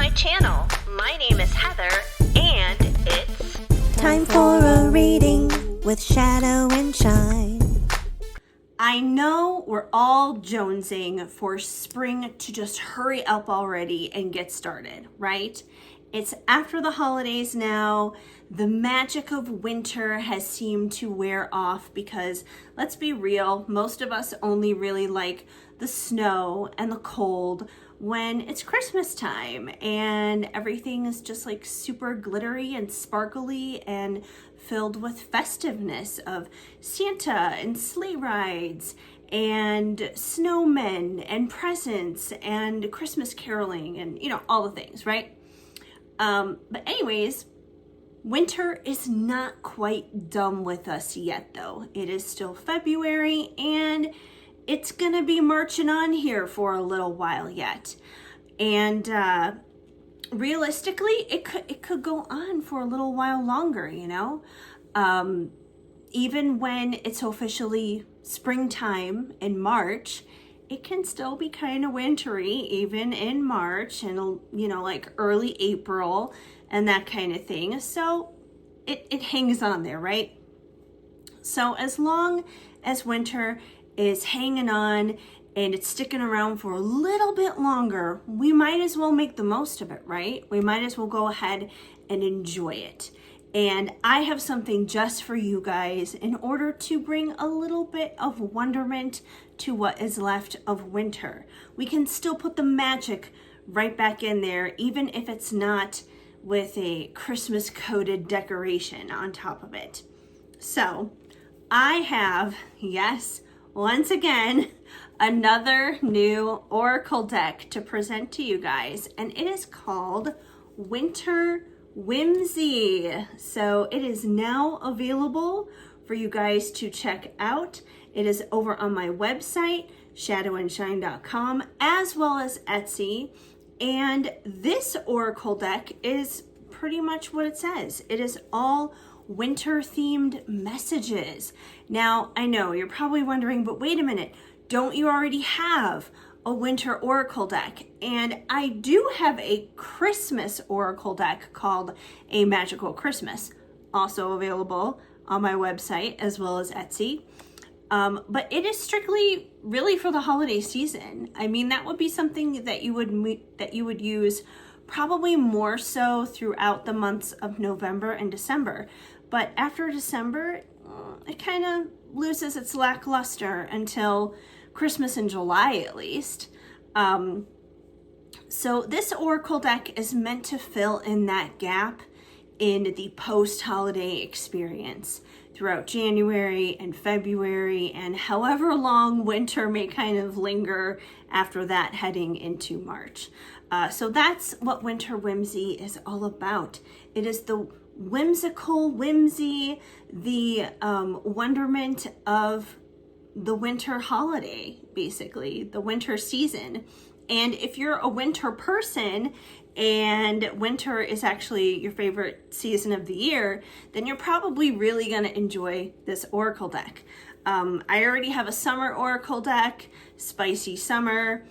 my channel. My name is Heather, and it's time for a reading with Shadow and Shine. I know we're all jonesing for spring to just hurry up already and get started, right? It's after the holidays now. The magic of winter has seemed to wear off because, let's be real, most of us only really like the snow and the cold when it's Christmas time and everything is just like super glittery and sparkly and filled with festiveness of Santa and sleigh rides and snowmen and presents and Christmas caroling and, all the things, right? But anyways, winter is not quite done with us yet, though. It is still February, and it's gonna be marching on here for a little while yet. And realistically, it could go on for a little while longer, even when it's officially springtime in March, it can still be kind of wintry even in March and, like early April and that kind of thing. So it hangs on there, right? So as long as winter is hanging on and it's sticking around for a little bit longer, we might as well make the most of it, right? We might as well go ahead and enjoy it. And I have something just for you guys in order to bring a little bit of wonderment to what is left of winter. We can still put the magic right back in there, even if it's not with a Christmas coated decoration on top of it. So I have, yes, once again, another new Oracle deck to present to you guys, and it is called Winter Whimsy. So it is now available for you guys to check out. It is over on my website, shadowandshine.com, as well as Etsy. And this Oracle deck is pretty much what it says. It is all winter themed messages. Now, I know you're probably wondering, but wait a minute, don't you already have a winter oracle deck? And I do have a Christmas oracle deck called A Magical Christmas, also available on my website as well as Etsy. But it is strictly really for the holiday season. I mean, that would be something that you would use probably more so throughout the months of November and December. But after December, it kind of loses its lackluster until Christmas in July at least. So this Oracle deck is meant to fill in that gap in the post-holiday experience throughout January and February and however long winter may kind of linger after that heading into March. So that's what Winter Whimsy is all about. It is the whimsical whimsy, the wonderment of the winter holiday, basically, the winter season. And if you're a winter person and winter is actually your favorite season of the year, then you're probably really going to enjoy this Oracle deck. I already have a summer Oracle deck, Spicy Summer,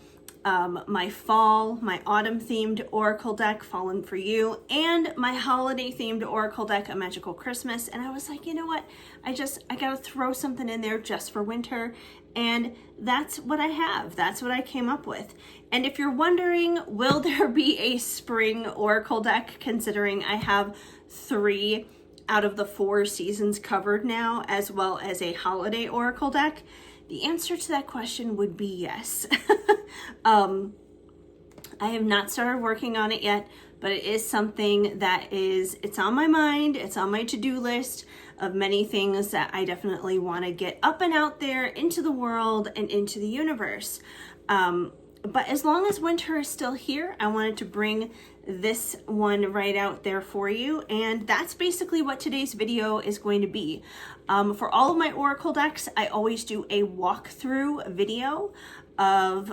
my fall, my autumn themed Oracle deck, Fallen for You, and my holiday themed Oracle deck, A Magical Christmas. And I was like, you know what? I gotta throw something in there just for winter. And that's what I have. That's what I came up with. And if you're wondering, will there be a spring Oracle deck, considering I have 3 out of the 4 seasons covered now, as well as a holiday Oracle deck? The answer to that question would be yes. I have not started working on it yet, but it is something that it's on my mind. It's on my to-do list of many things that I definitely want to get up and out there into the world and into the universe. But as long as winter is still here, I wanted to bring this one right out there for you. And that's basically what today's video is going to be. For all of my Oracle decks, I always do a walkthrough video of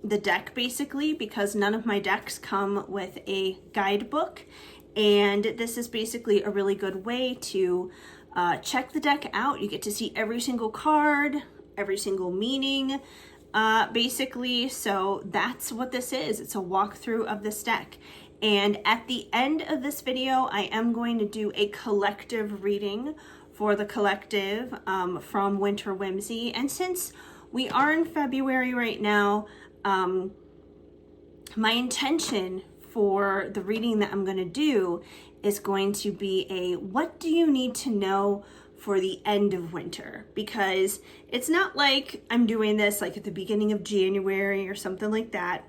the deck, basically, because none of my decks come with a guidebook. And this is basically a really good way to check the deck out. You get to see every single card, every single meaning, basically. So that's what this is. It's a walkthrough of this deck. And at the end of this video, I am going to do a collective reading for the collective from Winter Whimsy. And since we are in February right now, my intention for the reading that I'm going to do is going to be a what do you need to know for the end of winter, because it's not like I'm doing this like at the beginning of January or something like that.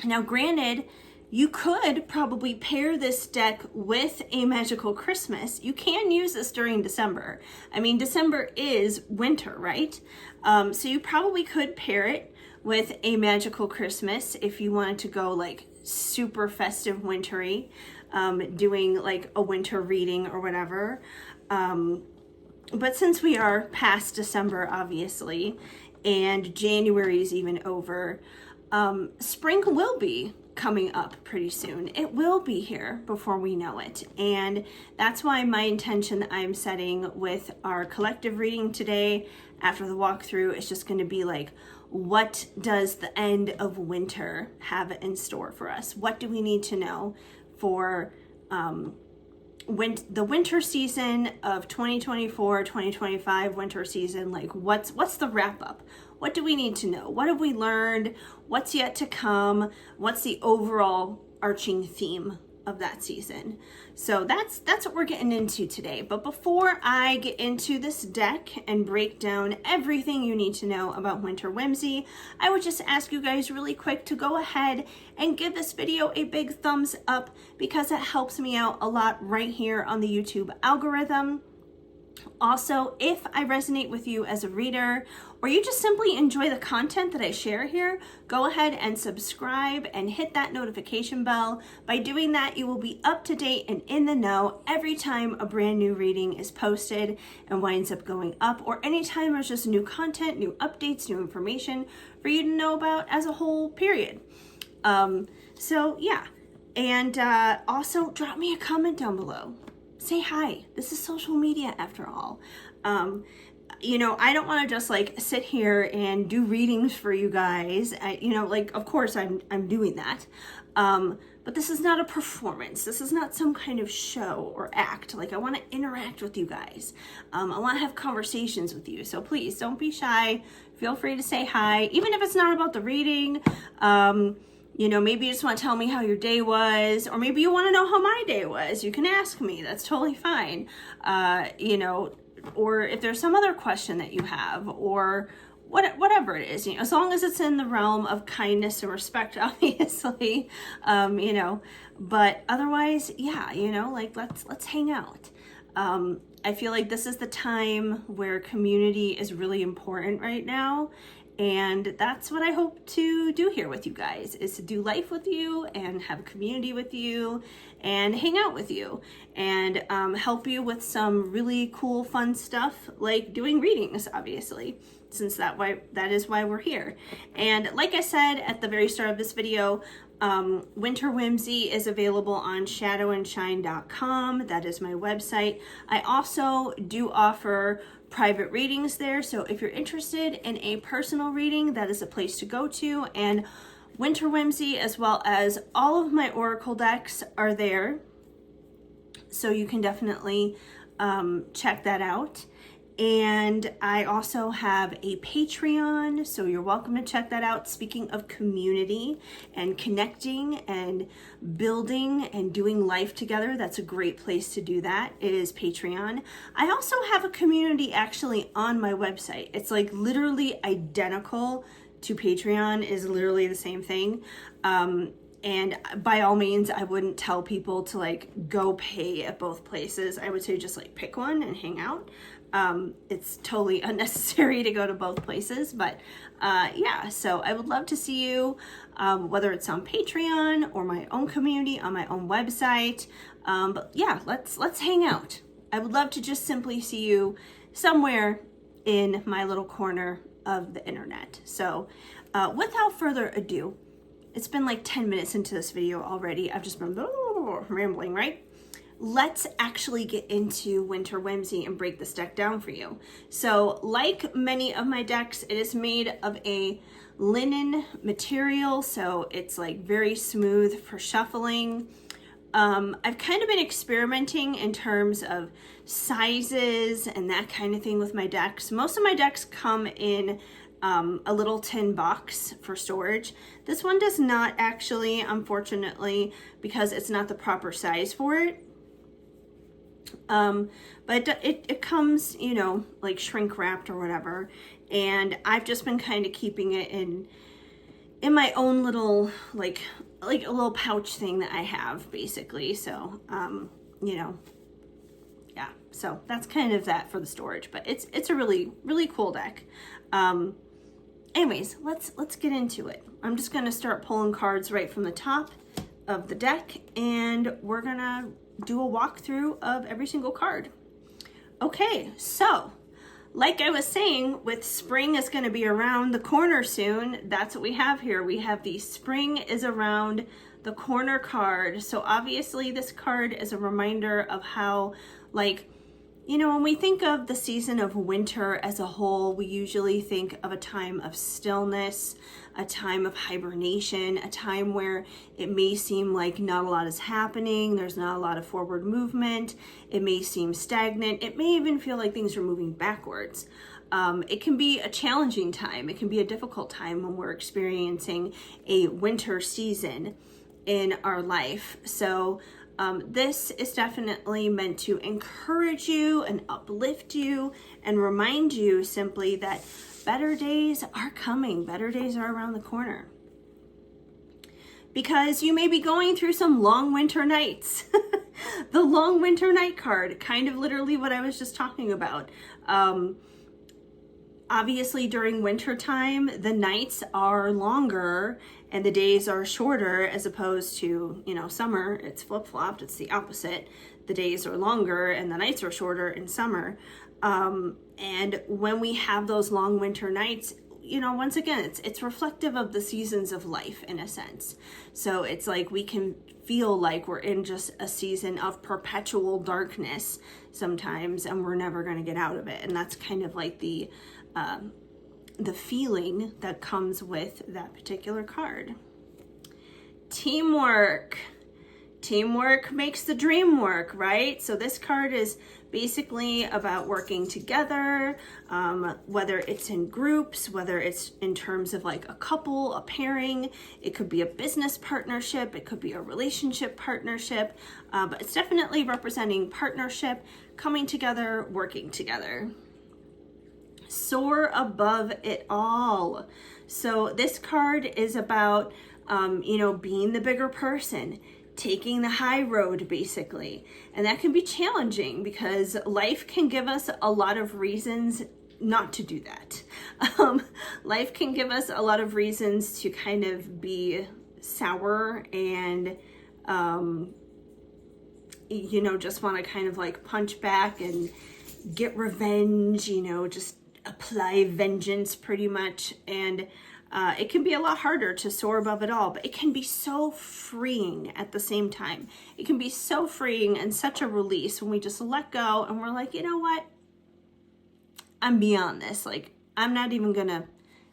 Now, granted, you could probably pair this deck with a magical Christmas. You can use this during December. I mean, December is winter, right? So you probably could pair it with a magical Christmas if you wanted to go like super festive wintry, doing like a winter reading or whatever. But since we are past December, obviously, and January is even over, spring will be coming up pretty soon. It will be here before we know it. And that's why my intention that I'm setting with our collective reading today after the walkthrough is just going to be like, what does the end of winter have in store for us? What do we need to know for the winter season of 2024-2025 winter season? Like, what's the wrap up? What do we need to know? What have we learned? What's yet to come? What's the overall arching theme of that season? So that's what we're getting into today. But before I get into this deck and break down everything you need to know about Winter Whimsy, I would just ask you guys really quick to go ahead and give this video a big thumbs up, because it helps me out a lot right here on the YouTube algorithm. Also, if I resonate with you as a reader, or you just simply enjoy the content that I share here, go ahead and subscribe and hit that notification bell. By doing that, you will be up to date and in the know every time a brand new reading is posted and winds up going up, or anytime there's just new content, new updates, new information for you to know about as a whole, period. So yeah, and also drop me a comment down below. Say hi. This is social media after all. You know, I don't want to just like sit here and do readings for you guys. Of course I'm doing that. But this is not a performance. This is not some kind of show or act. Like, I want to interact with you guys. I want to have conversations with you. So please don't be shy. Feel free to say hi, even if it's not about the reading. You know, maybe you just want to tell me how your day was, or maybe you want to know how my day was. You can ask me. That's totally fine. You know, or if there's some other question that you have, or whatever it is, you know, as long as it's in the realm of kindness and respect, obviously, you know, but otherwise, yeah, you know, like let's hang out. I feel like this is the time where community is really important right now. And that's what I hope to do here with you guys, is to do life with you and have a community with you and hang out with you and help you with some really cool, fun stuff like doing readings, obviously, since that is why we're here. And like I said at the very start of this video, Winter Whimsy is available on shadowandshine.com. That is my website. I also do offer private readings there, so if you're interested in a personal reading, that is a place to go to. And Winter Whimsy, as well as all of my oracle decks, are there, so you can definitely check that out. And I also have a Patreon, so you're welcome to check that out. Speaking of community and connecting and building and doing life together, that's a great place to do that. It is Patreon. I also have a community actually on my website. It's like literally identical to Patreon, is literally the same thing. And by all means, I wouldn't tell people to like go pay at both places. I would say just like pick one and hang out. It's totally unnecessary to go to both places, but yeah, so I would love to see you, whether it's on Patreon or my own community on my own website. But yeah, let's hang out. I would love to just simply see you somewhere in my little corner of the internet. So without further ado, it's been like 10 minutes into this video already. I've just been rambling, right? let's actually get into Winter Whimsy and break this deck down for you. So like many of my decks, it is made of a linen material, so it's like very smooth for shuffling. I've kind of been experimenting in terms of sizes and that kind of thing with my decks. Most of my decks come in a little tin box for storage. This one does not actually, unfortunately, because it's not the proper size for it. But it comes, you know, like shrink wrapped or whatever. And I've just been kind of keeping it in my own little, like a little pouch thing that I have, basically. So, you know, yeah, so that's kind of that for the storage, but it's a really, really cool deck. Anyways, let's get into it. I'm just going to start pulling cards right from the top of the deck, and we're going to do a walkthrough of every single card. Okay, so like I was saying, with spring is going to be around the corner soon. That's what we have here. We have the spring is around the corner card. So obviously this card is a reminder of how, like, you know, when we think of the season of winter as a whole, we usually think of a time of stillness, a time of hibernation, a time where it may seem like not a lot is happening, there's not a lot of forward movement, it may seem stagnant, it may even feel like things are moving backwards. It can be a challenging time, it can be a difficult time when we're experiencing a winter season in our life. So this is definitely meant to encourage you and uplift you and remind you simply that better days are coming. Better days are around the corner. Because you may be going through some long winter nights. The long winter night card, kind of literally what I was just talking about. Obviously during winter time, the nights are longer and the days are shorter, as opposed to, you know, summer. It's flip-flopped, it's the opposite. The days are longer and the nights are shorter in summer. And when we have those long winter nights, you know, once again, it's reflective of the seasons of life in a sense. So it's like we can feel like we're in just a season of perpetual darkness sometimes, and we're never going to get out of it. And that's kind of like the feeling that comes with that particular card. Teamwork. Teamwork makes the dream work, right? So this card is basically about working together, whether it's in groups, whether it's in terms of like a couple, a pairing, it could be a business partnership, it could be a relationship partnership, but it's definitely representing partnership, coming together, working together. Soar above it all. So this card is about, you know, being the bigger person, taking the high road, basically. And that can be challenging because life can give us a lot of reasons not to do that. Life can give us a lot of reasons to kind of be sour and, you know, just want to kind of like punch back and get revenge, you know, just apply vengeance pretty much. And it can be a lot harder to soar above it all, but it can be so freeing at the same time. It can be so freeing and such a release when we just let go and we're like, you know what? I'm beyond this. Like, I'm not even gonna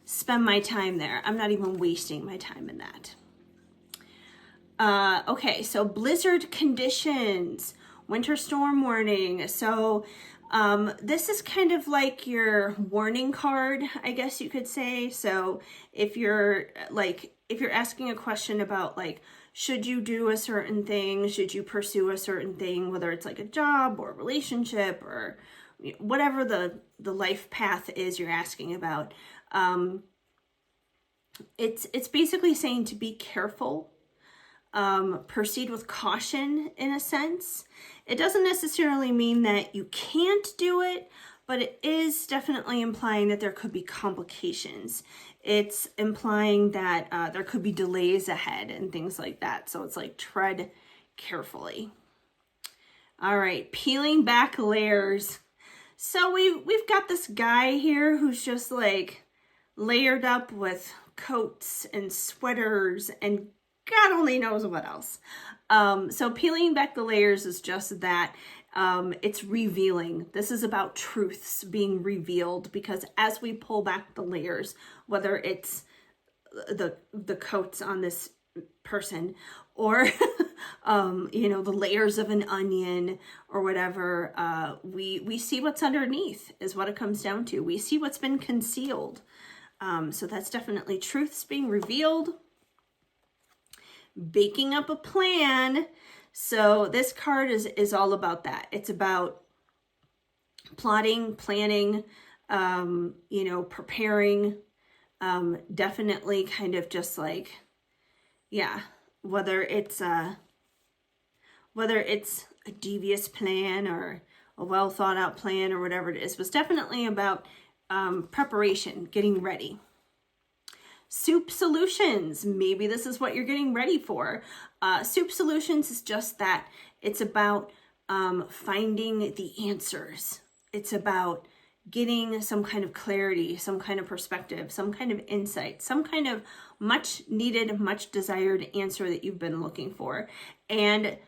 spend my time there. I'm not even wasting my time in that. Okay, so blizzard conditions, winter storm warning. So this is kind of like your warning card, I guess you could say. So if you're asking a question about like, should you do a certain thing? Should you pursue a certain thing? Whether it's like a job or a relationship or whatever the life path is you're asking about. It's basically saying to be careful. Proceed with caution in a sense. It doesn't necessarily mean that you can't do it, but it is definitely implying that there could be complications. It's implying that there could be delays ahead and things like that. So it's like tread carefully. All right, peeling back layers. So we've got this guy here who's just like layered up with coats and sweaters and God only knows what else. So peeling back the layers is just that. It's revealing. This is about truths being revealed, because as we pull back the layers, whether it's the coats on this person, or the layers of an onion or whatever, we see what's underneath is what it comes down to. We see what's been concealed. So that's definitely truths being revealed. Baking up a plan. So this card is all about that. It's about plotting, planning, preparing, definitely kind of just like, yeah, whether it's a devious plan or a well thought out plan or whatever it is, was definitely about preparation, getting ready. Soup solutions. Maybe this is what you're getting ready for. Soup solutions is just that. It's about finding the answers. It's about getting some kind of clarity, some kind of perspective, some kind of insight, some kind of much needed, much desired answer that you've been looking for. And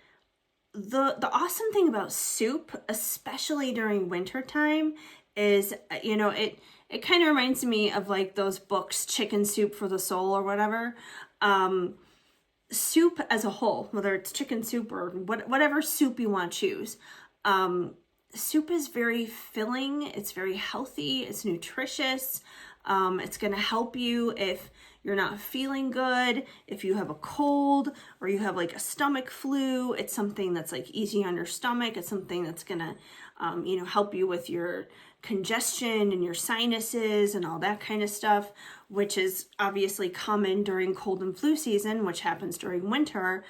the awesome thing about soup, especially during winter time, is, it kind of reminds me of like those books, Chicken Soup for the Soul or whatever. Soup as a whole, whether it's chicken soup or whatever soup you want to choose. Soup is very filling. It's very healthy. It's nutritious. It's going to help you if you're not feeling good, if you have a cold or you have like a stomach flu. It's something that's like easy on your stomach. It's something that's going to, help you with your congestion and your sinuses and all that kind of stuff, which is obviously common during cold and flu season, which happens during winter.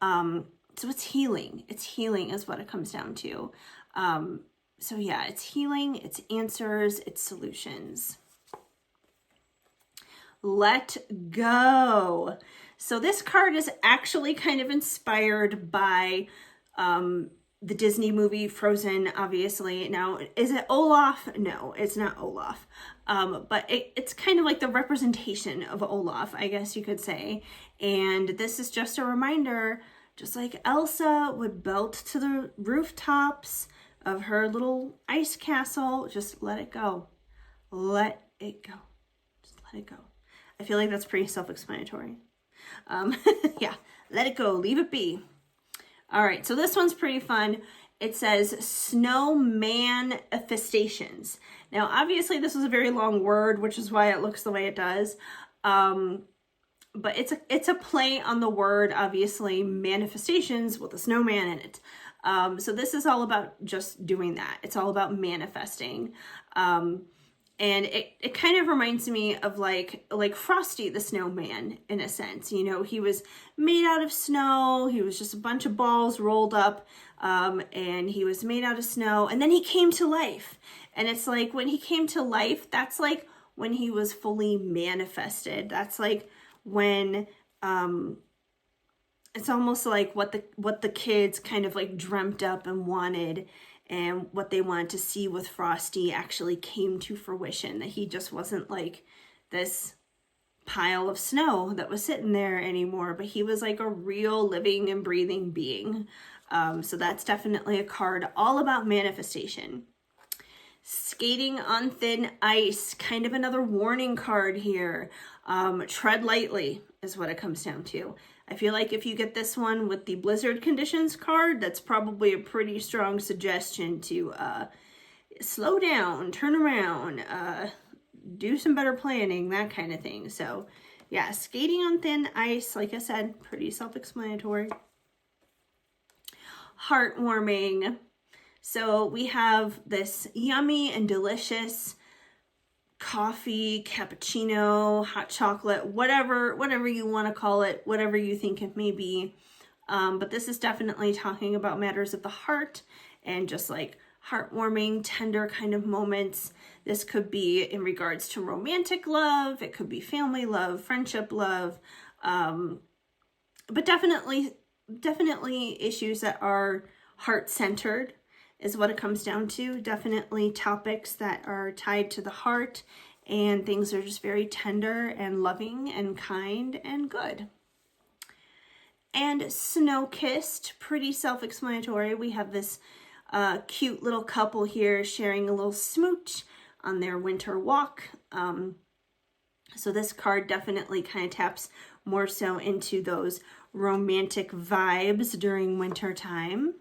So it's healing. It's healing is what it comes down to. So yeah, it's healing, it's answers, it's solutions. Let go. So this card is actually kind of inspired by the Disney movie Frozen, obviously. Now, is it Olaf? No, it's not Olaf. But it's kind of like the representation of Olaf, I guess you could say. And this is just a reminder, just like Elsa would belt to the rooftops of her little ice castle, just let it go. Let it go. Just let it go. I feel like that's pretty self-explanatory. Yeah, let it go. Leave it be. All right, so this one's pretty fun. It says snow manifestations. Now, obviously, this is a very long word, which is why it looks the way it does. But it's a play on the word, obviously, manifestations with a snowman in it. So this is all about just doing that. It's all about manifesting. And it kind of reminds me of like Frosty the Snowman in a sense. He was made out of snow. He was just a bunch of balls rolled up, and he was made out of snow. And then he came to life. And it's like when he came to life, that's like when he was fully manifested. That's like when it's almost like what the kids kind of like dreamt up and wanted. And what they wanted to see with Frosty actually came to fruition, that he just wasn't like this pile of snow that was sitting there anymore, but he was like a real living and breathing being. So that's definitely a card all about manifestation. Skating on thin ice, kind of another warning card here. Tread lightly is what it comes down to. I feel like if you get this one with the blizzard conditions card, that's probably a pretty strong suggestion to slow down, turn around, do some better planning, that kind of thing. So yeah, skating on thin ice, like I said, pretty self-explanatory. Heartwarming. So we have this yummy and delicious coffee, cappuccino, hot chocolate, whatever you want to call it, whatever you think it may be. But this is definitely talking about matters of the heart and just like heartwarming, tender kind of moments. This could be in regards to romantic love. It could be family love, friendship love. But definitely issues that are heart-centered is what it comes down to. Definitely topics that are tied to the heart and things are just very tender and loving and kind and good. And snow-kissed, pretty self-explanatory. We have this cute little couple here sharing a little smooch on their winter walk. So this card definitely kind of taps more so into those romantic vibes during winter time.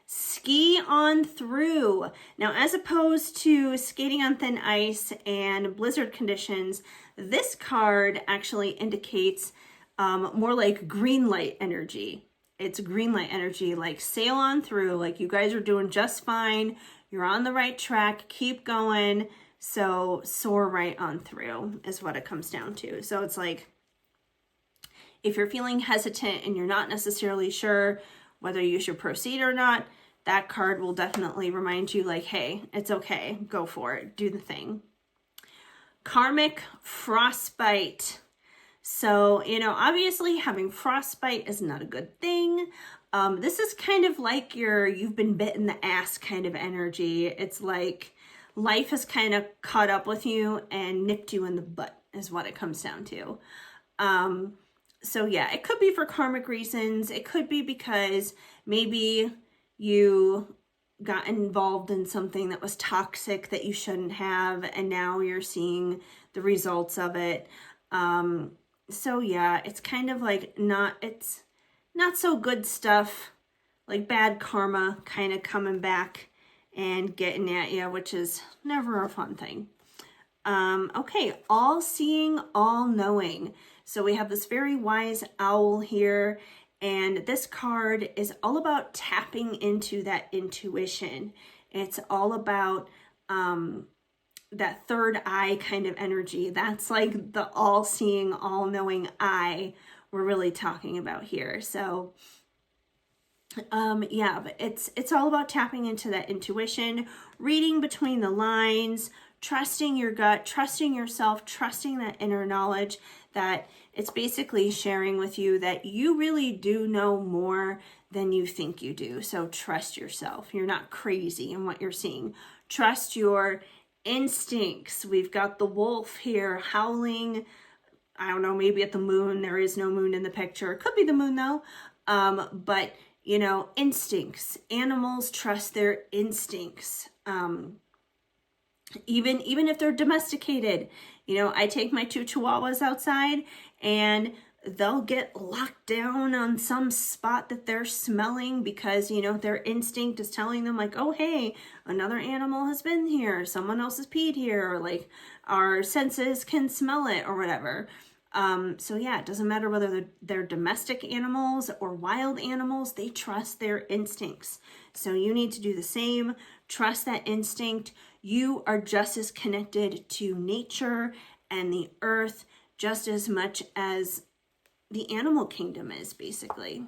Ski on through. Now, as opposed to skating on thin ice and blizzard conditions, this card actually indicates more like green light energy. It's green light energy, like sail on through, like you guys are doing just fine. You're on the right track, keep going. So soar right on through is what it comes down to. So it's like, if you're feeling hesitant and you're not necessarily sure whether you should proceed or not, that card will definitely remind you like, hey, it's okay, go for it, do the thing. Karmic frostbite. So, obviously having frostbite is not a good thing. This is kind of like you've been bit in the ass kind of energy. It's like life has kind of caught up with you and nipped you in the butt is what it comes down to. So yeah, it could be for karmic reasons. It could be because maybe you got involved in something that was toxic that you shouldn't have, and now you're seeing the results of it. So yeah, it's kind of like it's not so good stuff, like bad karma kind of coming back and getting at you, which is never a fun thing. Okay, all seeing, all knowing. So we have this very wise owl here, and this card is all about tapping into that intuition. It's all about that third eye kind of energy. That's like the all-seeing, all-knowing eye we're really talking about here. So yeah, but it's all about tapping into that intuition, reading between the lines, trusting your gut, trusting yourself, trusting that inner knowledge, that it's basically sharing with you that you really do know more than you think you do. So trust yourself. You're not crazy in what you're seeing. Trust your instincts. We've got the wolf here howling, I don't know, maybe at the moon. There is no moon in the picture. It could be the moon though. But instincts. Animals trust their instincts. Even if they're domesticated. I take my 2 chihuahuas outside and they'll get locked down on some spot that they're smelling because, their instinct is telling them like, oh, hey, another animal has been here. Someone else has peed here, or like our senses can smell it or whatever. So yeah, it doesn't matter whether they're domestic animals or wild animals, they trust their instincts. So you need to do the same, trust that instinct. You are just as connected to nature and the earth just as much as the animal kingdom is, basically.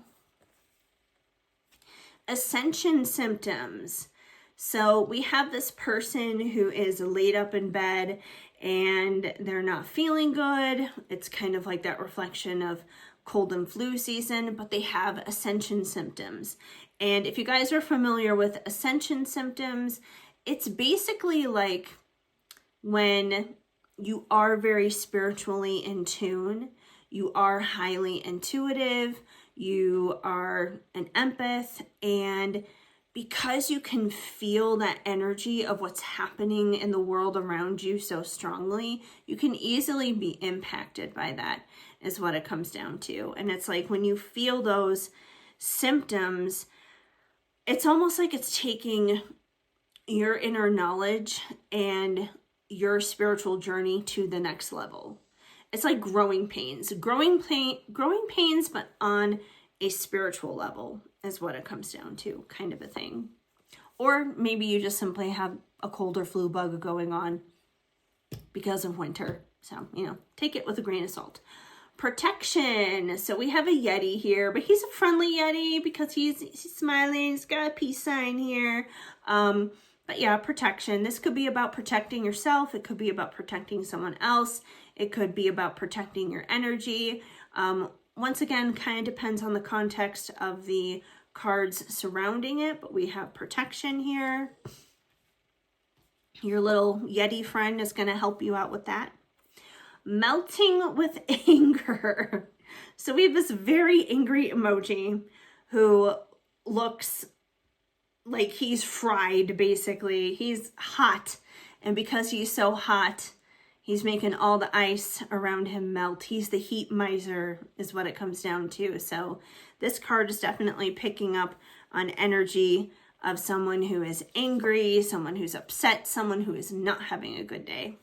Ascension symptoms. So we have this person who is laid up in bed and they're not feeling good. It's kind of like that reflection of cold and flu season, but they have ascension symptoms. And if you guys are familiar with ascension symptoms, it's basically like when you are very spiritually in tune, you are highly intuitive, you are an empath, and because you can feel that energy of what's happening in the world around you so strongly, you can easily be impacted by that, is what it comes down to. And it's like when you feel those symptoms, it's almost like it's taking your inner knowledge and your spiritual journey to the next level. It's like growing pains, but on a spiritual level is what it comes down to, kind of a thing. Or maybe you just simply have a cold or flu bug going on because of winter. So, take it with a grain of salt. Protection. So we have a Yeti here, but he's a friendly Yeti because he's smiling. He's got a peace sign here. But yeah, protection. This could be about protecting yourself. It could be about protecting someone else. It could be about protecting your energy. Once again, kind of depends on the context of the cards surrounding it, but we have protection here. Your little Yeti friend is going to help you out with that. Melting with anger. So we have this very angry emoji who looks like he's fried, basically. He's hot. And because he's so hot, he's making all the ice around him melt. He's the heat miser is what it comes down to. So this card is definitely picking up on energy of someone who is angry, someone who's upset, someone who is not having a good day.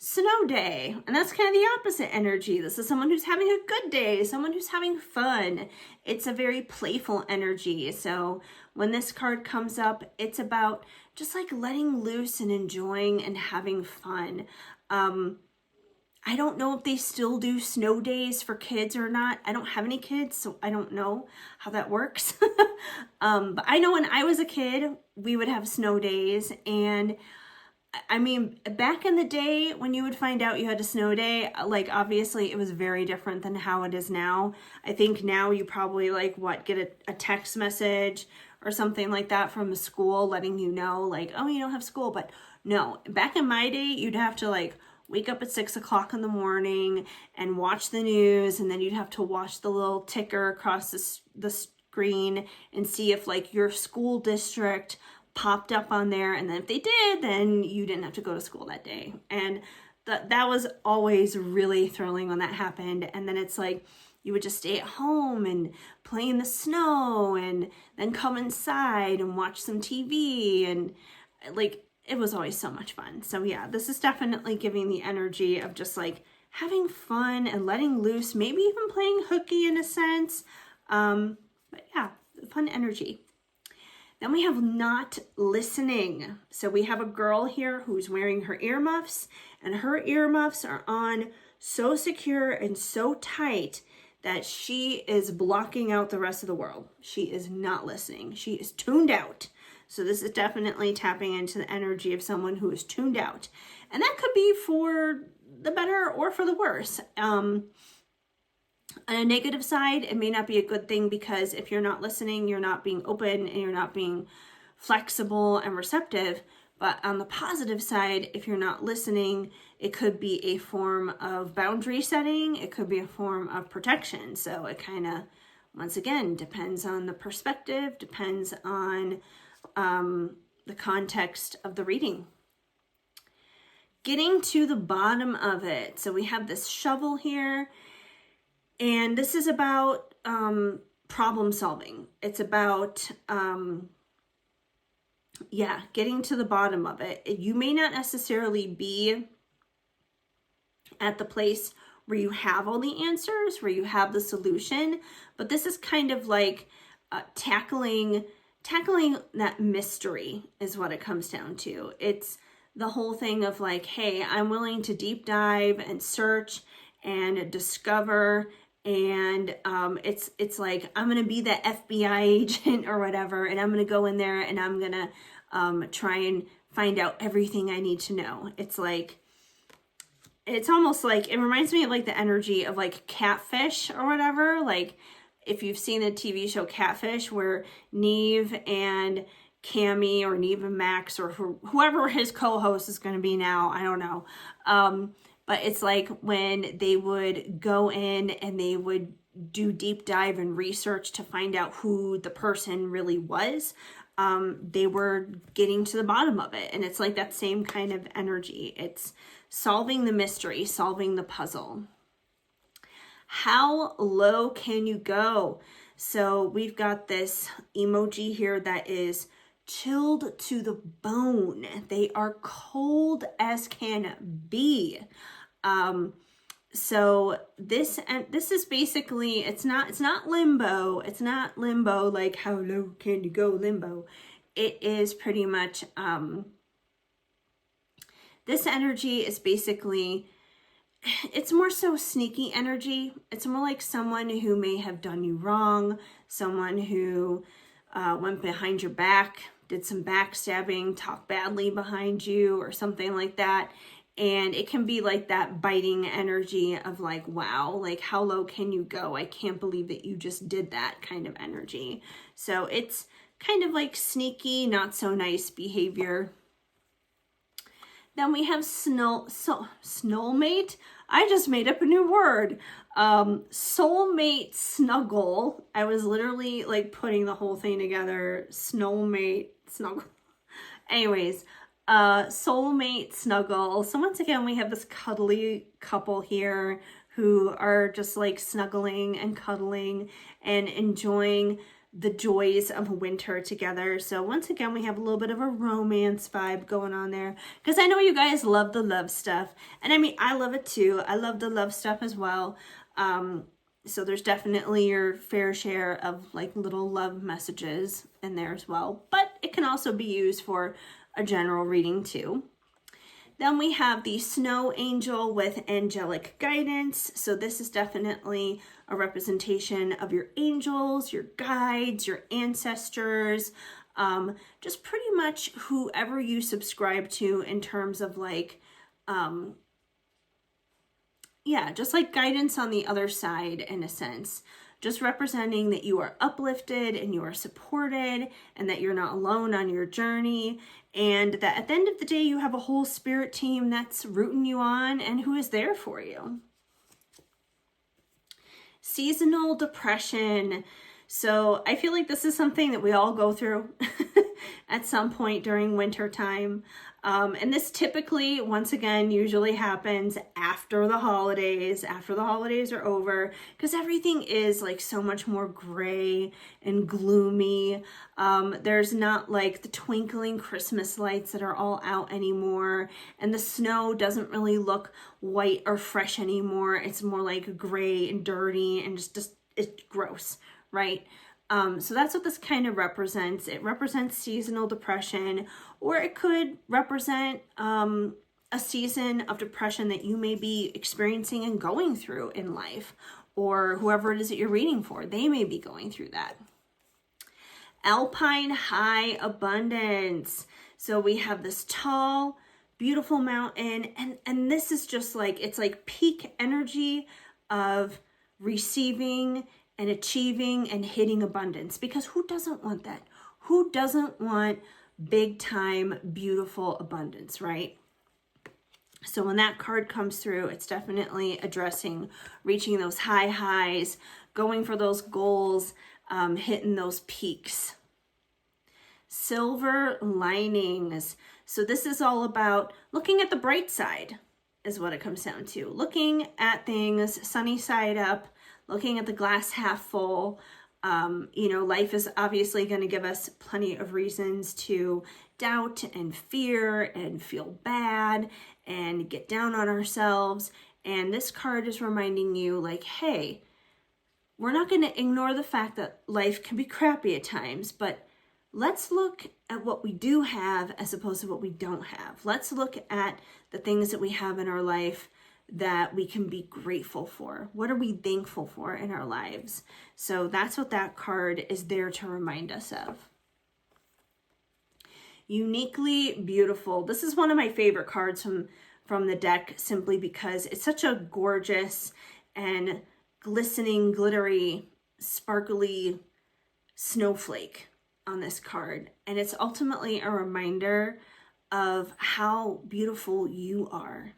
Snow day, and that's kind of the opposite energy. This is someone who's having a good day, someone who's having fun. It's a very playful energy. So when this card comes up, it's about just like letting loose and enjoying and having fun. I don't know if they still do snow days for kids or not. I don't have any kids, so I don't know how that works. But I know when I was a kid, we would have snow days. And I mean, back in the day when you would find out you had a snow day, like obviously it was very different than how it is now. I think now you probably get a text message or something like that from the school letting you know like, oh, you don't have school. But no, back in my day, you'd have to wake up at 6 o'clock in the morning and watch the news. And then you'd have to watch the little ticker across the screen and see if your school district popped up on there. And then if they did, then you didn't have to go to school that day. And that was always really thrilling when that happened. And then it's you would just stay at home and play in the snow and then come inside and watch some TV. And it was always so much fun. So yeah, this is definitely giving the energy of just having fun and letting loose, maybe even playing hooky in a sense. But yeah, fun energy. Then we have not listening. So we have a girl here who's wearing her earmuffs, and her earmuffs are on so secure and so tight that she is blocking out the rest of the world. She is not listening. She is tuned out. So this is definitely tapping into the energy of someone who is tuned out. And that could be for the better or for the worse. On a negative side, it may not be a good thing because if you're not listening, you're not being open and you're not being flexible and receptive. But on the positive side, if you're not listening, it could be a form of boundary setting. It could be a form of protection. So it kind of, once again, depends on the perspective, depends on the context of the reading. Getting to the bottom of it. So we have this shovel here. And this is about problem solving. It's about, getting to the bottom of it. You may not necessarily be at the place where you have all the answers, where you have the solution, but this is kind of tackling that mystery is what it comes down to. It's the whole thing of hey, I'm willing to deep dive and search and discover. And it's I'm gonna be that FBI agent or whatever, and I'm gonna go in there and I'm gonna try and find out everything I need to know. It's almost it reminds me of the energy of Catfish or whatever. If you've seen the TV show Catfish, where Neve and Cammy or Neve and Max or whoever his co-host is gonna be now, I don't know. But it's when they would go in and they would do deep dive and research to find out who the person really was. They were getting to the bottom of it. And it's that same kind of energy. It's solving the mystery, solving the puzzle. How low can you go? So we've got this emoji here that is chilled to the bone. They are cold as can be. So this is basically, it's not limbo. It's not limbo, how low can you go limbo. It is pretty much, this energy is basically, it's more so sneaky energy. It's more like someone who may have done you wrong, someone who went behind your back, did some backstabbing, talked badly behind you or something like that. And it can be that biting energy of wow, how low can you go? I can't believe that you just did that kind of energy. So it's kind of sneaky, not so nice behavior. Then we have Snowmate. I just made up a new word. Soulmate snuggle. I was literally like putting the whole thing together. Snowmate snuggle. Anyways, soulmate snuggle. So once again, we have this cuddly couple here who are just like snuggling and cuddling and enjoying the joys of winter together. So once again, we have a little bit of a romance vibe going on there, because I know you guys love the love stuff, and I mean, I love it too. I love the love stuff as well. So there's definitely your fair share of like little love messages in there as well, but it can also be used for a general reading too. Then we have the snow angel with angelic guidance. So this is definitely a representation of your angels, your guides, your ancestors, just pretty much whoever you subscribe to in terms of like, just like guidance on the other side in a sense. Just representing that you are uplifted and you are supported and that you're not alone on your journey, and that at the end of the day you have a whole spirit team that's rooting you on and who is there for you. Seasonal depression. So I feel like this is something that we all go through at some point during winter time. And this typically, once again, usually happens after the holidays are over, because everything is like so much more gray and gloomy. There's not like the twinkling Christmas lights that are all out anymore, and the snow doesn't really look white or fresh anymore. It's more like gray and dirty and just it's gross, right? So that's what this kind of represents. It represents seasonal depression, or it could represent a season of depression that you may be experiencing and going through in life, or whoever it is that you're reading for, they may be going through that. Alpine high abundance. So we have this tall, beautiful mountain, and this is just like, it's like peak energy of receiving and achieving and hitting abundance, because who doesn't want that? Who doesn't want big time, beautiful abundance, right? So when that card comes through, it's definitely addressing reaching those high highs, going for those goals, hitting those peaks. Silver linings. So this is all about looking at the bright side, is what it comes down to. Looking at things sunny side up, looking at the glass half full. Life is obviously going to give us plenty of reasons to doubt and fear and feel bad and get down on ourselves. And this card is reminding you like, hey, we're not going to ignore the fact that life can be crappy at times, but let's look at what we do have as opposed to what we don't have. Let's look at the things that we have in our life that we can be grateful for. What are we thankful for in our lives? So that's what that card is there to remind us of. Uniquely beautiful. This is one of my favorite cards from the deck, simply because it's such a gorgeous and glistening, glittery, sparkly snowflake on this card. And it's ultimately a reminder of how beautiful you are.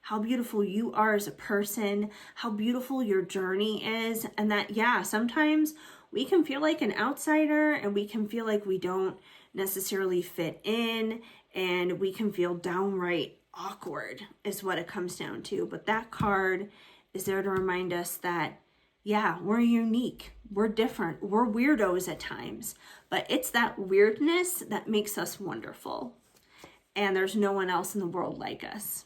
How beautiful you are as a person, how beautiful your journey is, and that, sometimes we can feel like an outsider and we can feel like we don't necessarily fit in, and we can feel downright awkward is what it comes down to. But that card is there to remind us that, we're unique, we're different, we're weirdos at times, but it's that weirdness that makes us wonderful. And there's no one else in the world like us.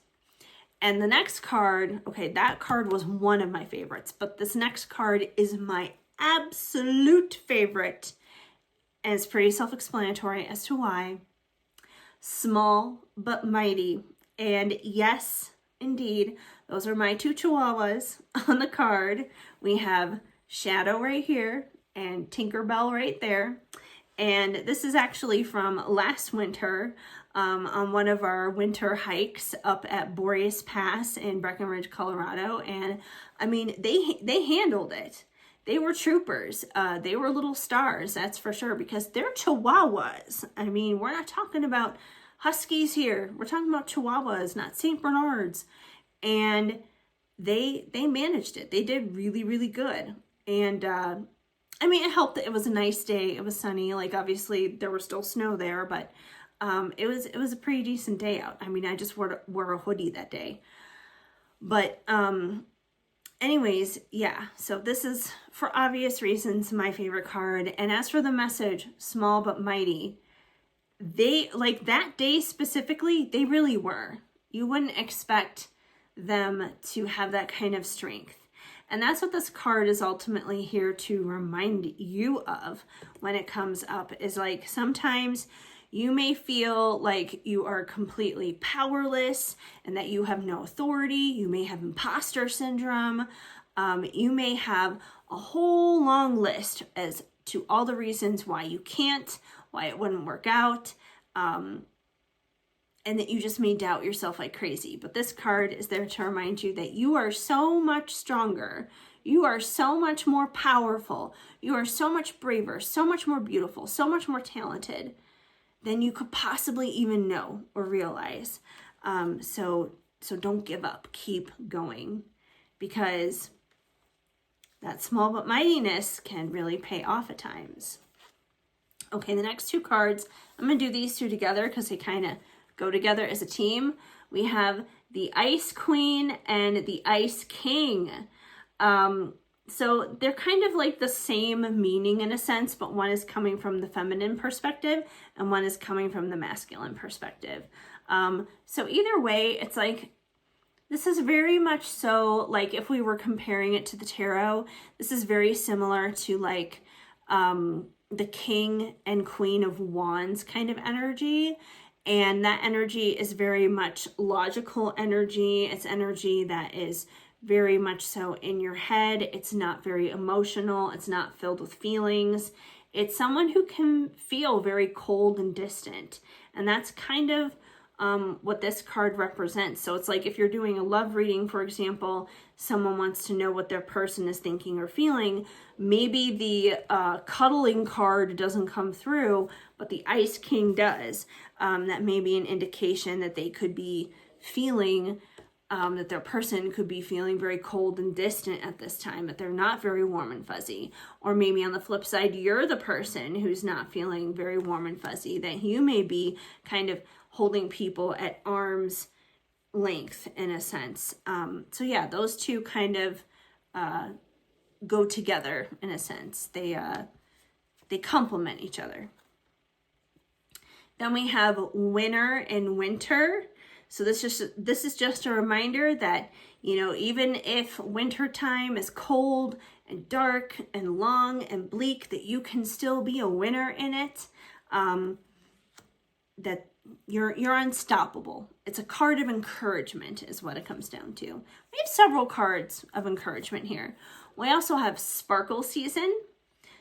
And the next card, that card was one of my favorites, but this next card is my absolute favorite. And it's pretty self-explanatory as to why. Small but mighty. And yes, indeed, those are my two chihuahuas on the card. We have Shadow right here and Tinkerbell right there. And this is actually from last winter. On one of our winter hikes up at Boreas Pass in Breckenridge, Colorado. And I mean, they handled it. They were troopers. They were little stars, that's for sure, because they're chihuahuas. I mean, we're not talking about huskies here. We're talking about chihuahuas, not St. Bernards. And they managed it. They did really, really good. And I mean, it helped that it was a nice day. It was sunny. Like, obviously there was still snow there, but it was a pretty decent day out. I mean, I just wore a hoodie that day. But anyways, yeah, so this is, for obvious reasons, my favorite card. And as for the message, small but mighty, they, like, that day specifically, they really were. You wouldn't expect them to have that kind of strength. And that's what this card is ultimately here to remind you of when it comes up, is like, sometimes you may feel like you are completely powerless and that you have no authority. You may have imposter syndrome. You may have a whole long list as to all the reasons why you can't, why it wouldn't work out, and that you just may doubt yourself like crazy. But this card is there to remind you that you are so much stronger. You are so much more powerful. You are so much braver, so much more beautiful, so much more talented than you could possibly even know or realize. So don't give up. Keep going, because that small but mightiness can really pay off at times. Okay, the next two cards, I'm going to do these two together because they kind of go together as a team. We have the Ice Queen and the Ice King. So they're kind of like the same meaning in a sense, but one is coming from the feminine perspective and one is coming from the masculine perspective. So either way, it's like, this is very much so, like, if we were comparing it to the tarot, this is very similar to like the King and Queen of Wands kind of energy. And that energy is very much logical energy. It's energy that is very much so in your head. It's not very emotional. It's not filled with feelings. It's someone who can feel very cold and distant. And that's kind of what this card represents. So it's like, if you're doing a love reading, for example, someone wants to know what their person is thinking or feeling, maybe the cuddling card doesn't come through, but the Ice King does. That may be an indication that they could be feeling, that their person could be feeling very cold and distant at this time, that they're not very warm and fuzzy. Or maybe on the flip side, you're the person who's not feeling very warm and fuzzy, that you may be kind of holding people at arm's length in a sense. So yeah, those two kind of go together in a sense. They complement each other. Then we have winter and winter. So this is just a reminder that, you know, even if winter time is cold and dark and long and bleak, that you can still be a winner in it. That you're unstoppable. It's a card of encouragement is what it comes down to. We have several cards of encouragement here. We also have Sparkle Season.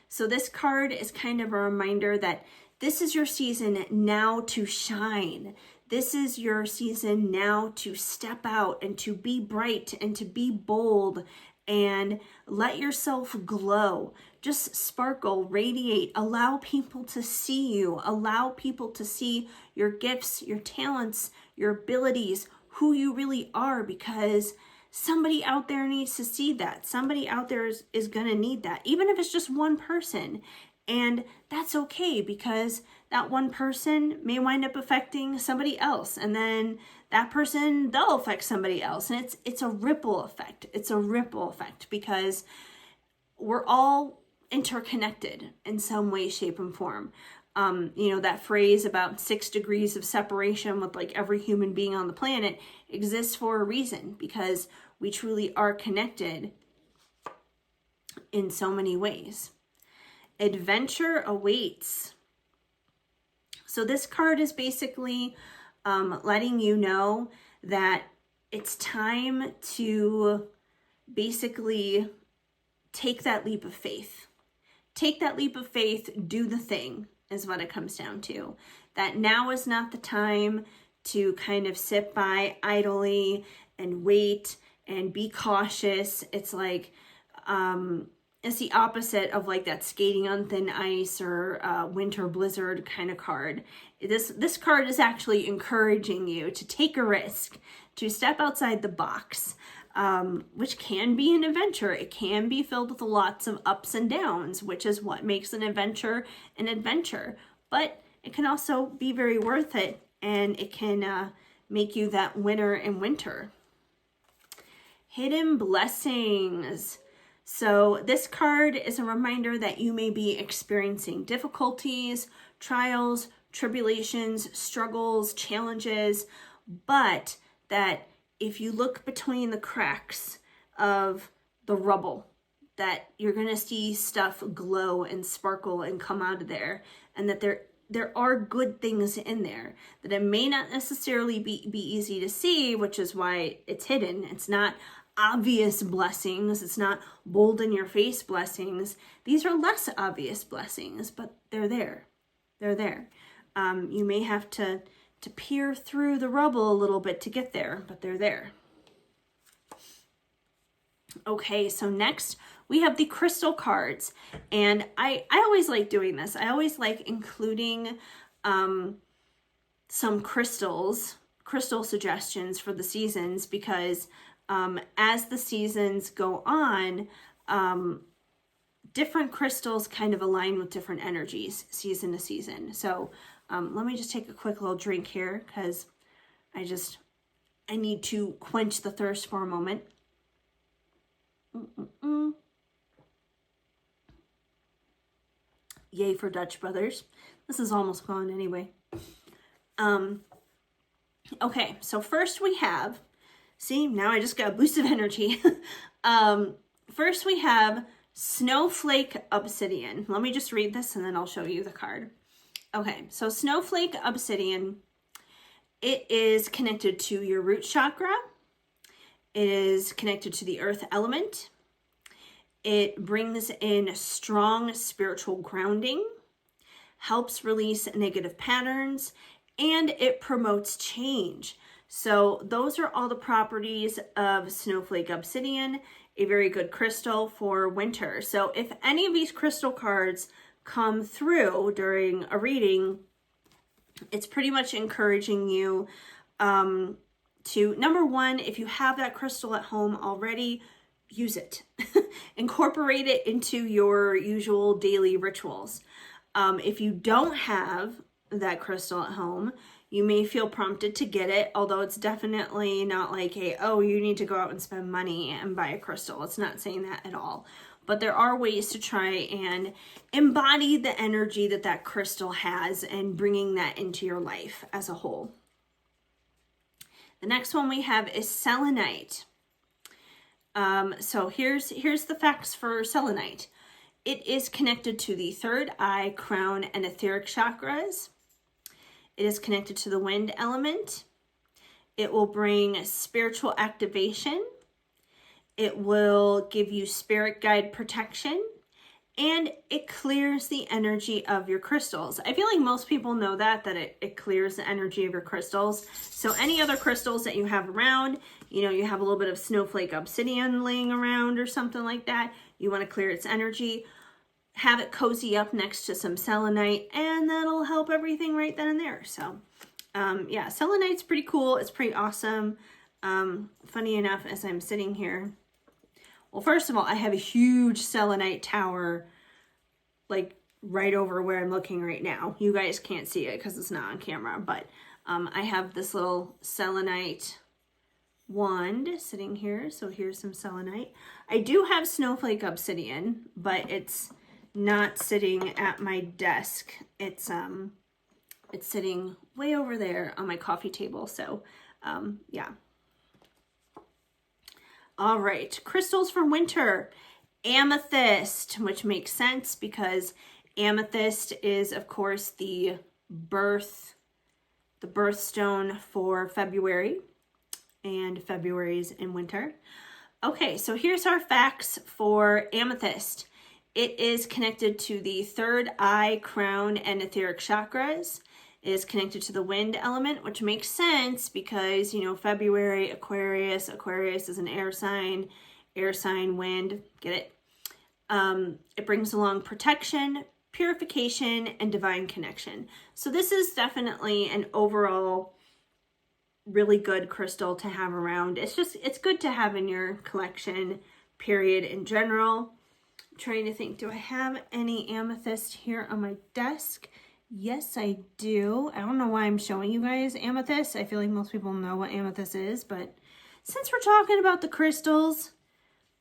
So this card is kind of a reminder that this is your season now to shine. This is your season now to step out and to be bright and to be bold and let yourself glow. Just sparkle, radiate, allow people to see you, allow people to see your gifts, your talents, your abilities, who you really are, because somebody out there needs to see that. Somebody out there is going to need that, even if it's just one person. And that's okay, because that one person may wind up affecting somebody else, and then that person, they'll affect somebody else. And it's a ripple effect. It's a ripple effect, because we're all interconnected in some way, shape, and form. You know, that phrase about 6 degrees of separation with like every human being on the planet exists for a reason, because we truly are connected in so many ways. Adventure awaits. So this card is basically letting you know that it's time to basically take that leap of faith. Take that leap of faith, do the thing, is what it comes down to. That now is not the time to kind of sit by idly and wait and be cautious. It's like, it's the opposite of like that skating on thin ice or winter blizzard kind of card. This card is actually encouraging you to take a risk, to step outside the box, which can be an adventure. It can be filled with lots of ups and downs, which is what makes an adventure an adventure. But it can also be very worth it, and it can make you that winner in winter. Hidden blessings. So this card is a reminder that you may be experiencing difficulties, trials, tribulations, struggles, challenges, but that if you look between the cracks of the rubble, that you're going to see stuff glow and sparkle and come out of there, and that there are good things in there, that it may not necessarily be easy to see, which is why it's hidden. It's not obvious blessings. It's not bold in your face blessings. These are less obvious blessings, but they're there. They're there. You may have to peer through the rubble a little bit to get there, but they're there. Okay, so next we have the crystal cards, and I always like doing this. I always like including some crystal suggestions for the seasons, because as the seasons go on, different crystals kind of align with different energies season to season. So let me just take a quick little drink here, because I need to quench the thirst for a moment. Yay for Dutch Brothers. This is almost gone anyway. Okay, so first we have, see, now I just got a boost of energy. First we have Snowflake Obsidian. Let me just read this and then I'll show you the card. Okay, so Snowflake Obsidian, it is connected to your root chakra. It is connected to the earth element. It brings in strong spiritual grounding, helps release negative patterns, and it promotes change. So those are all the properties of Snowflake Obsidian, a very good crystal for winter. So if any of these crystal cards come through during a reading, it's pretty much encouraging you to, number one, if you have that crystal at home already, use it. Incorporate it into your usual daily rituals. If you don't have that crystal at home, you may feel prompted to get it, although it's definitely not like oh, you need to go out and spend money and buy a crystal. It's not saying that at all. But there are ways to try and embody the energy that that crystal has and bringing that into your life as a whole. The next one we have is selenite. So here's the facts for selenite. It is connected to the third eye, crown, and etheric chakras. It is connected to the wind element. It will bring spiritual activation. It will give you spirit guide protection, and it clears the energy of your crystals. I feel like most people know that it clears the energy of your crystals. So any other crystals that you have around, you have a little bit of Snowflake Obsidian laying around or something like that, you want to clear its energy, have it cozy up next to some selenite, and that'll help everything right then and there. So yeah, selenite's pretty cool. It's pretty awesome. Funny enough, as I'm sitting here, well, first of all, I have a huge selenite tower, like right over where I'm looking right now. You guys can't see it because it's not on camera, but I have this little selenite wand sitting here. So here's some selenite. I do have Snowflake Obsidian, but it's not sitting at my desk. It's sitting way over there on my coffee table. So yeah. All right, crystals for winter. Amethyst, which makes sense because amethyst is, of course, the birthstone for February, and February's in winter. Okay, so here's our facts for amethyst. It is connected to the third eye, crown, and etheric chakras. It is connected to the wind element, which makes sense because, February, Aquarius is an air sign, wind, get it? It brings along protection, purification, and divine connection. So this is definitely an overall really good crystal to have around. It's good to have in your collection, period, in general. I'm trying to think, do I have any amethyst here on my desk? Yes, I do. I don't know why I'm showing you guys amethyst. I feel like most people know what amethyst is, but since we're talking about the crystals,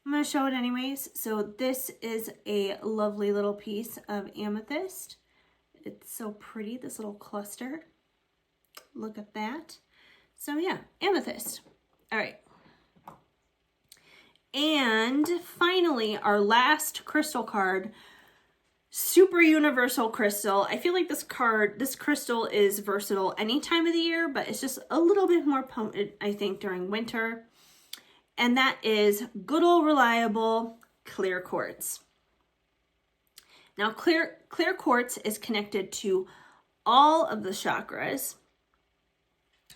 I'm going to show it anyways. So this is a lovely little piece of amethyst. It's so pretty, this little cluster. Look at that. So yeah, amethyst. All right. And finally, our last crystal card, super universal crystal. I feel like this crystal is versatile any time of the year, but it's just a little bit more potent, I think, during winter. And that is good old reliable clear quartz. Now, clear quartz is connected to all of the chakras.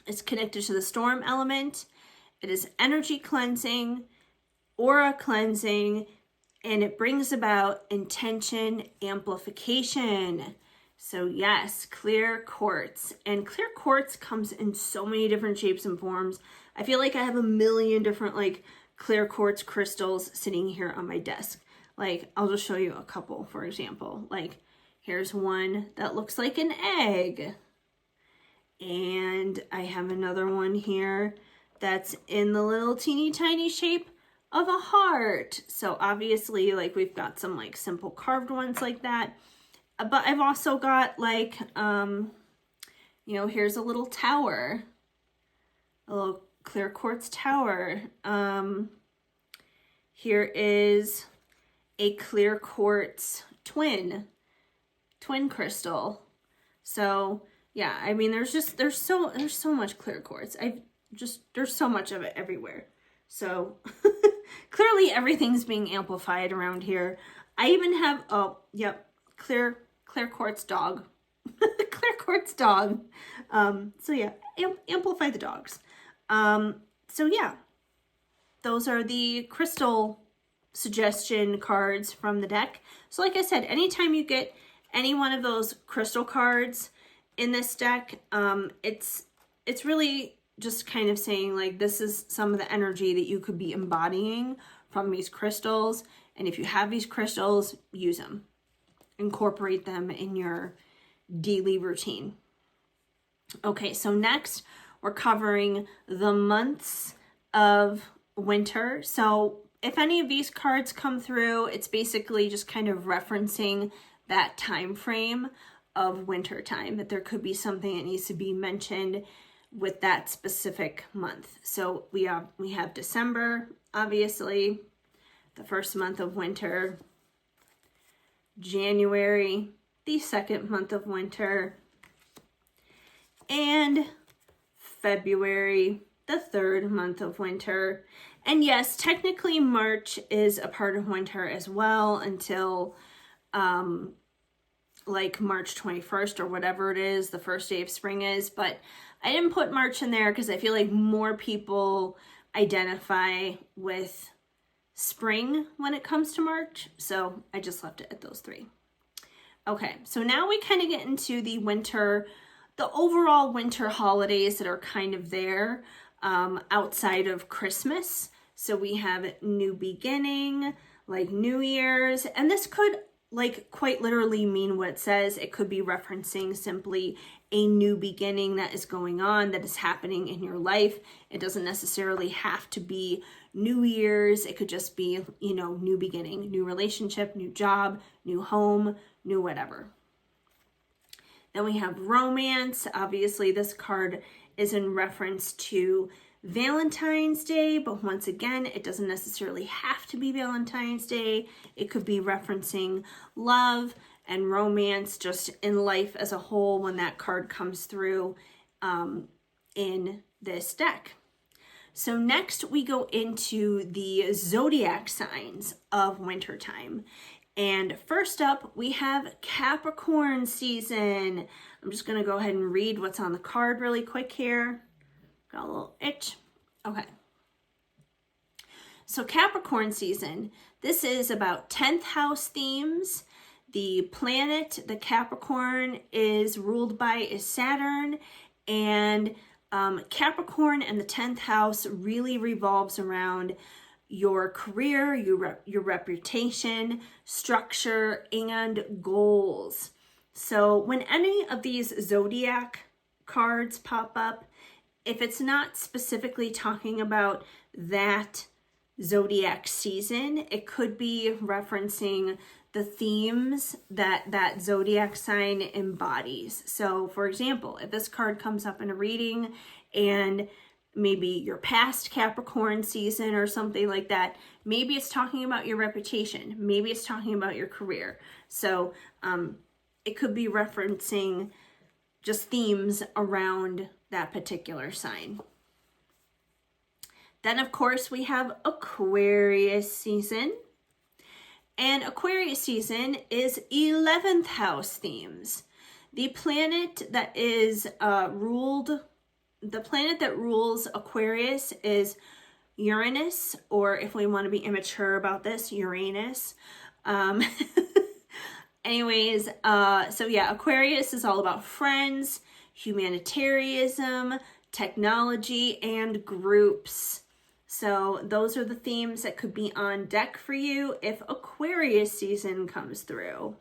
It's connected to the storm element. It is energy cleansing, aura cleansing, and it brings about intention amplification. So yes, clear quartz. And clear quartz comes in so many different shapes and forms. I feel like I have a million different like clear quartz crystals sitting here on my desk. Like, I'll just show you a couple, for example. Like, here's one that looks like an egg. And I have another one here that's in the little teeny tiny shape of a heart. So obviously, like, we've got some like simple carved ones like that. But I've also got like, you know, here's a little tower, a little clear quartz tower. Here is a clear quartz twin crystal. So yeah, I mean, there's so much clear quartz. There's so much of it everywhere. So clearly everything's being amplified around here. I even have, oh, yep, clear quartz dog. Clear quartz dog. So yeah, amplify the dogs. So yeah, those are the crystal suggestion cards from the deck. So like I said, anytime you get any one of those crystal cards in this deck, it's really just kind of saying like, this is some of the energy that you could be embodying from these crystals. And if you have these crystals, use them. Incorporate them in your daily routine. Okay, so next we're covering the months of winter. So if any of these cards come through, it's basically just kind of referencing that time frame of winter time, that there could be something that needs to be mentioned with that specific month. So we have December, obviously, the first month of winter, January, the second month of winter, and February, the third month of winter. And yes, technically March is a part of winter as well until like March 21st or whatever it is, the first day of spring is. But I didn't put March in there because I feel like more people identify with spring when it comes to March. So I just left it at those three. Okay, so now we kind of get into the winter, the overall winter holidays that are kind of there outside of Christmas. So we have New Beginning, like New Year's, and this could like quite literally mean what it says. It could be referencing simply a new beginning that is going on, that is happening in your life. It doesn't necessarily have to be New Year's. It could just be, you know, new beginning, new relationship, new job, new home, new whatever. Then we have romance. Obviously, this card is in reference to Valentine's Day, but once again, it doesn't necessarily have to be Valentine's Day. It could be referencing love and romance just in life as a whole when that card comes through in this deck. So next we go into the zodiac signs of wintertime. And first up, we have Capricorn season. I'm just going to go ahead and read what's on the card really quick here. Got a little itch. Okay. So Capricorn season, this is about 10th house themes. The planet, the Capricorn, is ruled by is Saturn. And Capricorn and the 10th house really revolves around your career, your reputation, structure, and goals. So when any of these zodiac cards pop up, if it's not specifically talking about that zodiac season, it could be referencing the themes that zodiac sign embodies. So for example, if this card comes up in a reading and maybe your past Capricorn season or something like that, maybe it's talking about your reputation, maybe it's talking about your career. So it could be referencing just themes around that particular sign. Then of course we have Aquarius season. And Aquarius season is 11th house themes. The planet that rules Aquarius is Uranus, or if we want to be immature about this, Uranus. Anyways, so yeah, Aquarius is all about friends, humanitarianism, technology, and groups. So those are the themes that could be on deck for you if Aquarius season comes through.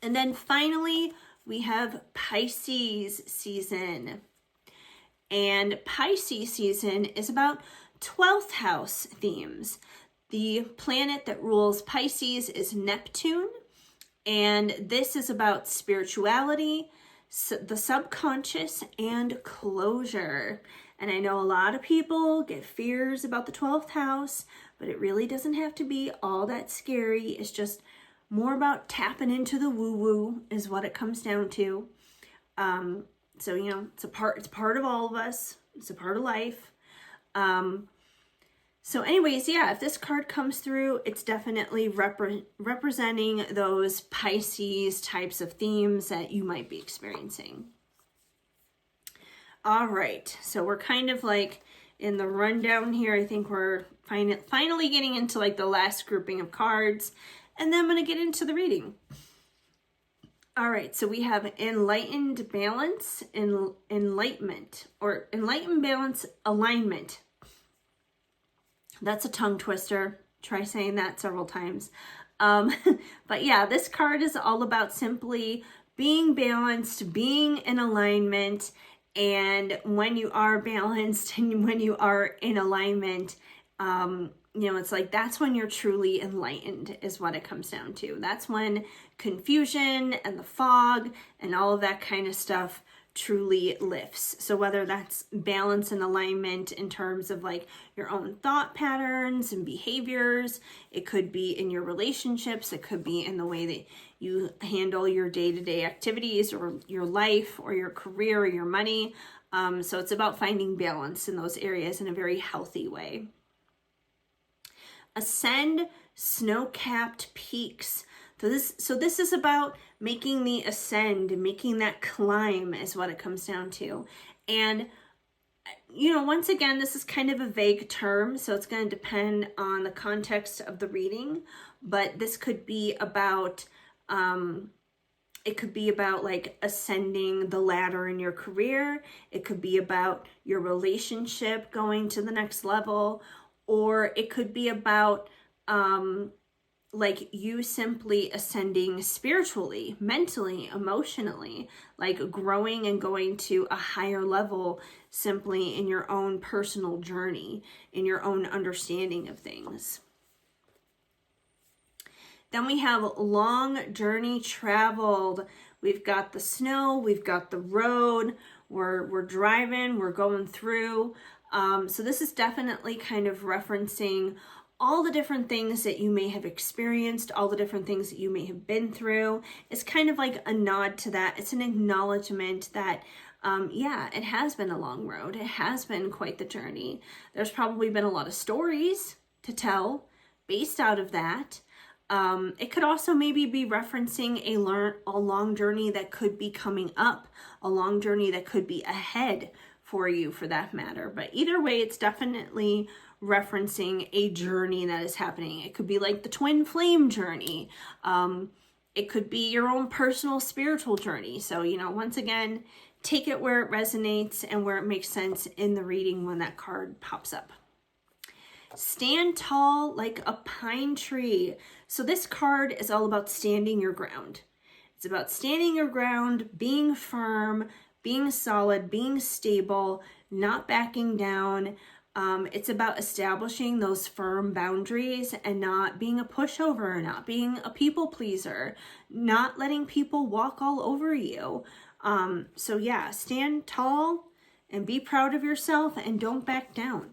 And then finally, we have Pisces season. And Pisces season is about 12th house themes. The planet that rules Pisces is Neptune. And this is about spirituality, the subconscious, and closure. And I know a lot of people get fears about the 12th house, but it really doesn't have to be all that scary. It's just more about tapping into the woo-woo is what it comes down to. So, you know, it's part of all of us. It's a part of life. So anyways, yeah, if this card comes through, it's definitely representing those Pisces types of themes that you might be experiencing. All right, so we're kind of like in the rundown here. I think we're finally getting into like the last grouping of cards, and then I'm going to get into the reading. All right, so we have enlightened balance, enlightenment, or enlightened balance alignment. That's a tongue twister. Try saying that several times. But yeah, this card is all about simply being balanced, being in alignment. And when you are balanced and when you are in alignment, you know, it's like that's when you're truly enlightened is what it comes down to. That's when confusion and the fog and all of that kind of stuff truly lifts. So whether that's balance and alignment in terms of like your own thought patterns and behaviors, it could be in your relationships, it could be in the way that you handle your day-to-day activities or your life or your career or your money. So it's about finding balance in those areas in a very healthy way. Ascend snow-capped peaks. So this is about making the ascend, making that climb is what it comes down to. And, you know, once again, this is kind of a vague term, so it's going to depend on the context of the reading, but this could be about, it could be about like ascending the ladder in your career. It could be about your relationship going to the next level, or it could be about, like you simply ascending spiritually, mentally, emotionally, like growing and going to a higher level simply in your own personal journey, in your own understanding of things. Then we have long journey traveled. We've got the snow, we've got the road, we're driving, we're going through. So this is definitely kind of referencing all the different things that you may have experienced, all the different things that you may have been through. It's kind of like a nod to that. It's an acknowledgement that, yeah, it has been a long road. It has been quite the journey. There's probably been a lot of stories to tell based out of that. It could also maybe be referencing a long journey that could be coming up, a long journey that could be ahead for you for that matter. But either way, it's definitely referencing a journey that is happening. It could be like the twin flame journey. It could be your own personal spiritual journey. So, you know, once again, take it where it resonates and where it makes sense in the reading when that card pops up. Stand tall like a pine tree. So this card is all about standing your ground. It's about standing your ground, being firm, being solid, being stable, not backing down. It's about establishing those firm boundaries and not being a pushover, not being a people pleaser, not letting people walk all over you. So yeah, stand tall and be proud of yourself and don't back down.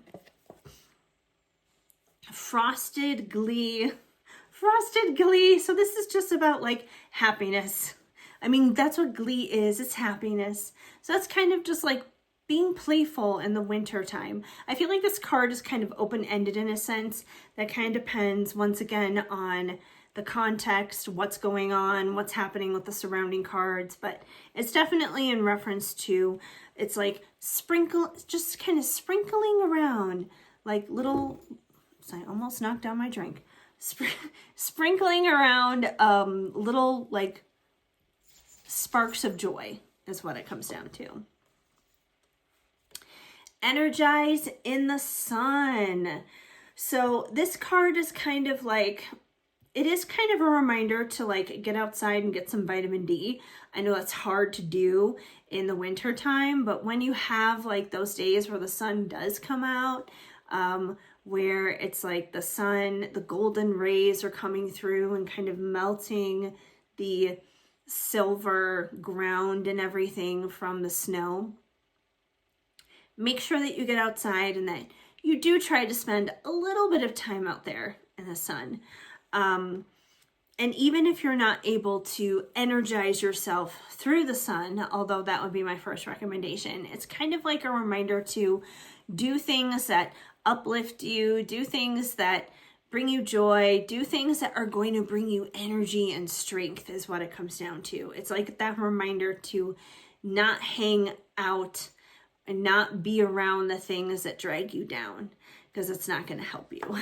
Frosted glee. Frosted glee. So this is just about like happiness. I mean, that's what glee is. It's happiness. So that's kind of just like being playful in the winter time. I feel like this card is kind of open-ended in a sense. That kind of depends, once again, on the context, what's going on, what's happening with the surrounding cards. But it's definitely in reference to, it's like just kind of sprinkling around like little, so I almost knocked down my drink. Sprinkling around little like sparks of joy is what it comes down to. Energize in the sun. So this card is kind of like, it is kind of a reminder to like get outside and get some vitamin D. I know that's hard to do in the winter time, but when you have like those days where the sun does come out, where it's like the sun, the golden rays are coming through and kind of melting the silver ground and everything from the snow. Make sure that you get outside and that you do try to spend a little bit of time out there in the sun. And even if you're not able to energize yourself through the sun, although that would be my first recommendation, it's kind of like a reminder to do things that uplift you, do things that bring you joy, do things that are going to bring you energy and strength is what it comes down to. It's like that reminder to not hang out and not be around the things that drag you down, because it's not going to help you.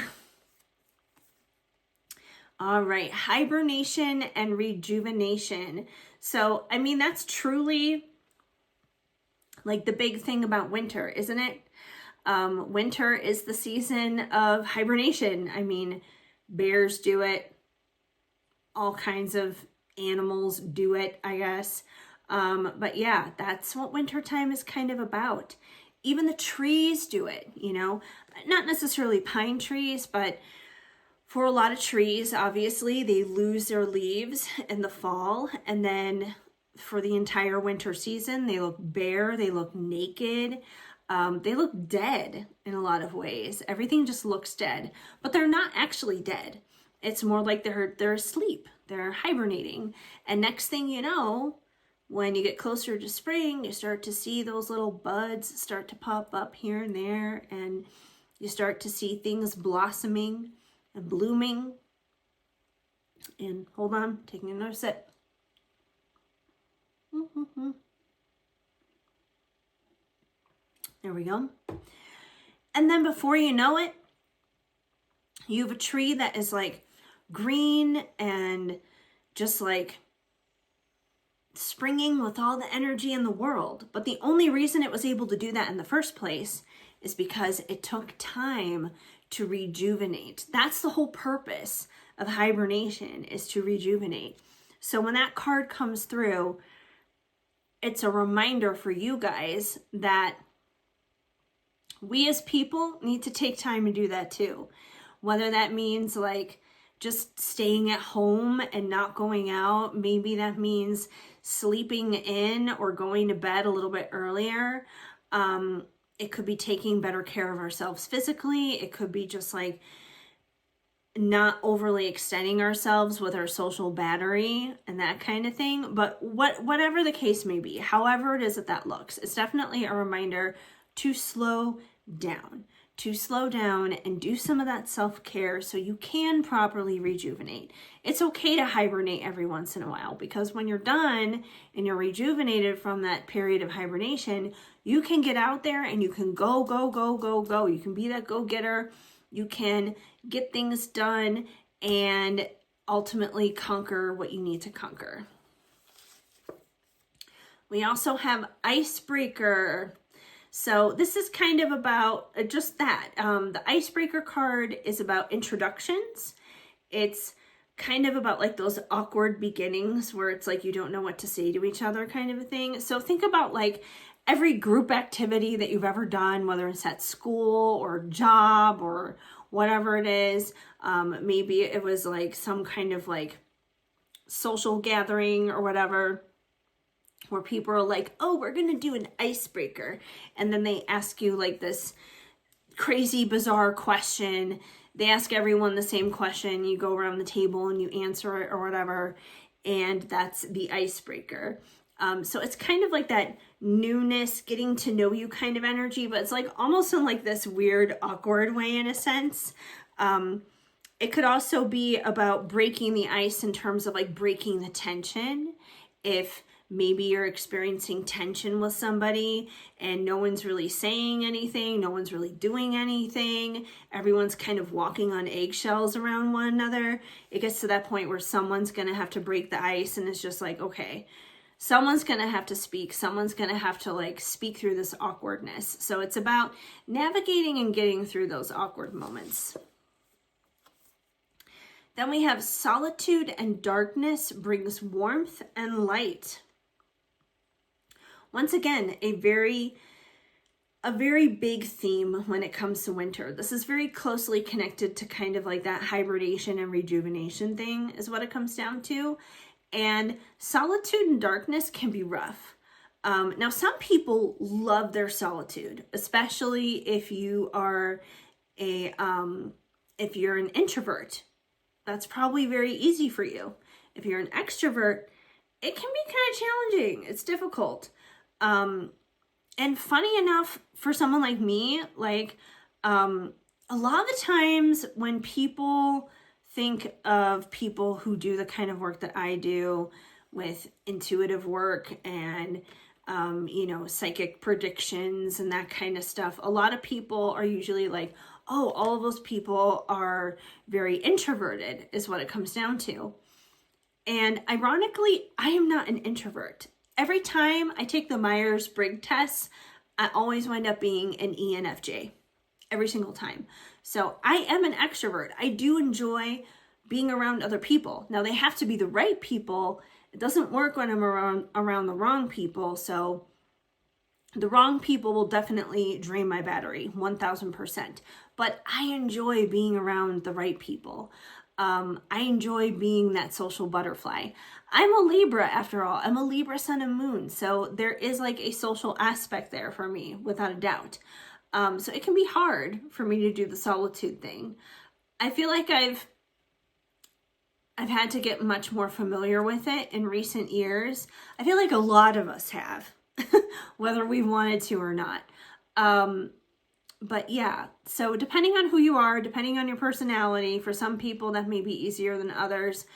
All right, hibernation and rejuvenation. So, I mean, that's truly like the big thing about winter, isn't it? Winter is the season of hibernation. I mean, bears do it. All kinds of animals do it, I guess. But yeah, that's what wintertime is kind of about. Even the trees do it, you know, not necessarily pine trees, but for a lot of trees, obviously, they lose their leaves in the fall. And then for the entire winter season, they look bare, they look naked. They look dead in a lot of ways. Everything just looks dead, but they're not actually dead. It's more like they're asleep. They're hibernating. And next thing you know, when you get closer to spring, you start to see those little buds start to pop up here and there, and you start to see things blossoming and blooming. And hold on, taking another sip. There we go. And then before you know it, you have a tree that is like green and just like springing with all the energy in the world. But the only reason it was able to do that in the first place is because it took time to rejuvenate. That's the whole purpose of hibernation, is to rejuvenate. So when that card comes through, it's a reminder for you guys that we as people need to take time to do that too. Whether that means like just staying at home and not going out. Maybe that means sleeping in or going to bed a little bit earlier. It could be taking better care of ourselves physically. It could be just like not overly extending ourselves with our social battery and that kind of thing. But whatever the case may be, however it is that looks, it's definitely a reminder to slow down and do some of that self-care so you can properly rejuvenate. It's okay to hibernate every once in a while, because when you're done and you're rejuvenated from that period of hibernation, you can get out there and you can go. You can be that go-getter. You can get things done and ultimately conquer what you need to conquer. We also have icebreaker. So this is kind of about just that. The icebreaker card is about introductions. It's kind of about like those awkward beginnings where it's like you don't know what to say to each other kind of a thing. So think about like every group activity that you've ever done, whether it's at school or job or whatever it is. Maybe it was like some kind of like social gathering or whatever, where people are like, oh, we're going to do an icebreaker. And then they ask you like this crazy, bizarre question. They ask everyone the same question. You go around the table and you answer it or whatever. And that's the icebreaker. So it's kind of like that newness, getting to know you kind of energy, but it's like almost in like this weird, awkward way in a sense. It could also be about breaking the ice in terms of like breaking the tension. If maybe you're experiencing tension with somebody and no one's really saying anything, no one's really doing anything, everyone's kind of walking on eggshells around one another, it gets to that point where someone's going to have to break the ice, and it's just like, okay, someone's going to have to speak, someone's going to have to like speak through this awkwardness. So it's about navigating and getting through those awkward moments. Then we have solitude and darkness brings warmth and light. Once again, a very big theme when it comes to winter. This is very closely connected to kind of like that hibernation and rejuvenation thing is what it comes down to. And solitude and darkness can be rough. Now, some people love their solitude, especially if you are if you're an introvert. That's probably very easy for you. If you're an extrovert, it can be kind of challenging. It's difficult. And funny enough, for someone like me, like, a lot of the times when people think of people who do the kind of work that I do with intuitive work and, psychic predictions and that kind of stuff, a lot of people are usually like, oh, all of those people are very introverted is what it comes down to. And ironically, I am not an introvert. Every time I take the Myers-Briggs test, I always wind up being an ENFJ every single time. So I am an extrovert. I do enjoy being around other people. Now, they have to be the right people. It doesn't work when I'm around the wrong people. So the wrong people will definitely drain my battery, 1000%. But I enjoy being around the right people. I enjoy being that social butterfly. I'm a Libra after all. I'm a Libra sun and moon. So there is like a social aspect there for me, without a doubt. So it can be hard for me to do the solitude thing. I feel like I've had to get much more familiar with it in recent years. I feel like a lot of us have, whether we wanted to or not. But yeah, so depending on who you are, depending on your personality, for some people that may be easier than others.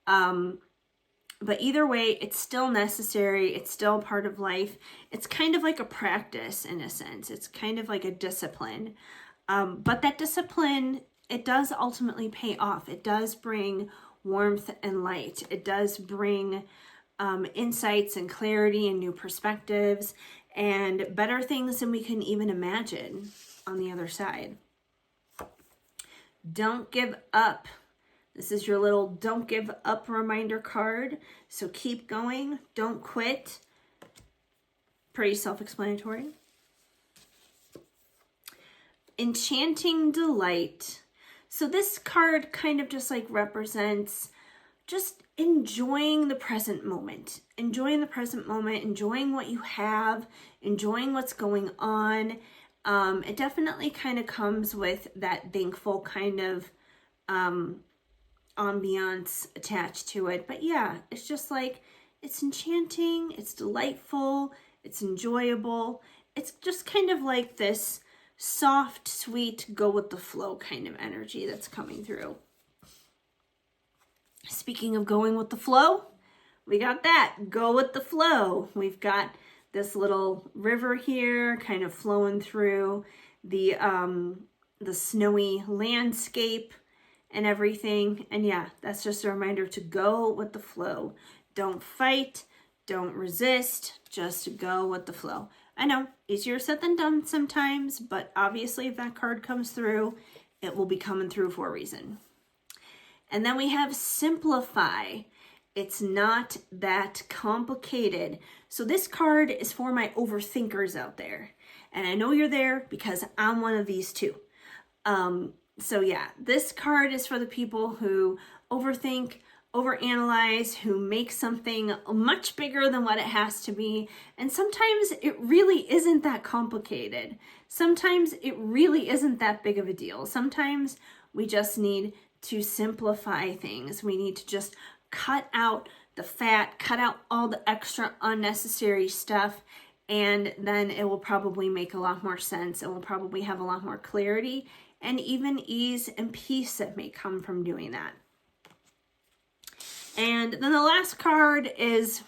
But either way, it's still necessary. It's still part of life. It's kind of like a practice in a sense. It's kind of like a discipline. But that discipline, it does ultimately pay off. It does bring warmth and light. It does bring insights and clarity and new perspectives and better things than we can even imagine on the other side. Don't give up. This is your little don't give up reminder card. So keep going. Don't quit. Pretty self-explanatory. Enchanting delight. So this card kind of just like represents just enjoying the present moment. Enjoying the present moment, enjoying what you have, enjoying what's going on. It definitely kind of comes with that thankful kind of ambiance attached to it. But yeah, it's just like, it's enchanting, it's delightful, it's enjoyable. It's just kind of like this soft, sweet, go with the flow kind of energy that's coming through. Speaking of going with the flow, we got that, go with the flow. We've got this little river here kind of flowing through the snowy landscape and everything. And yeah, that's just a reminder to go with the flow. Don't fight. Don't resist, just go with the flow. I know, easier said than done sometimes, but obviously if that card comes through, it will be coming through for a reason. And then we have simplify. It's not that complicated. So this card is for my overthinkers out there. And I know you're there because I'm one of these too. So yeah, this card is for the people who overthink, overanalyze, who make something much bigger than what it has to be. And sometimes it really isn't that complicated. Sometimes it really isn't that big of a deal. Sometimes we just need to simplify things. We need to just cut out the fat, cut out all the extra unnecessary stuff, and then it will probably make a lot more sense, and we'll probably have a lot more clarity and even ease and peace that may come from doing that. And then the last card is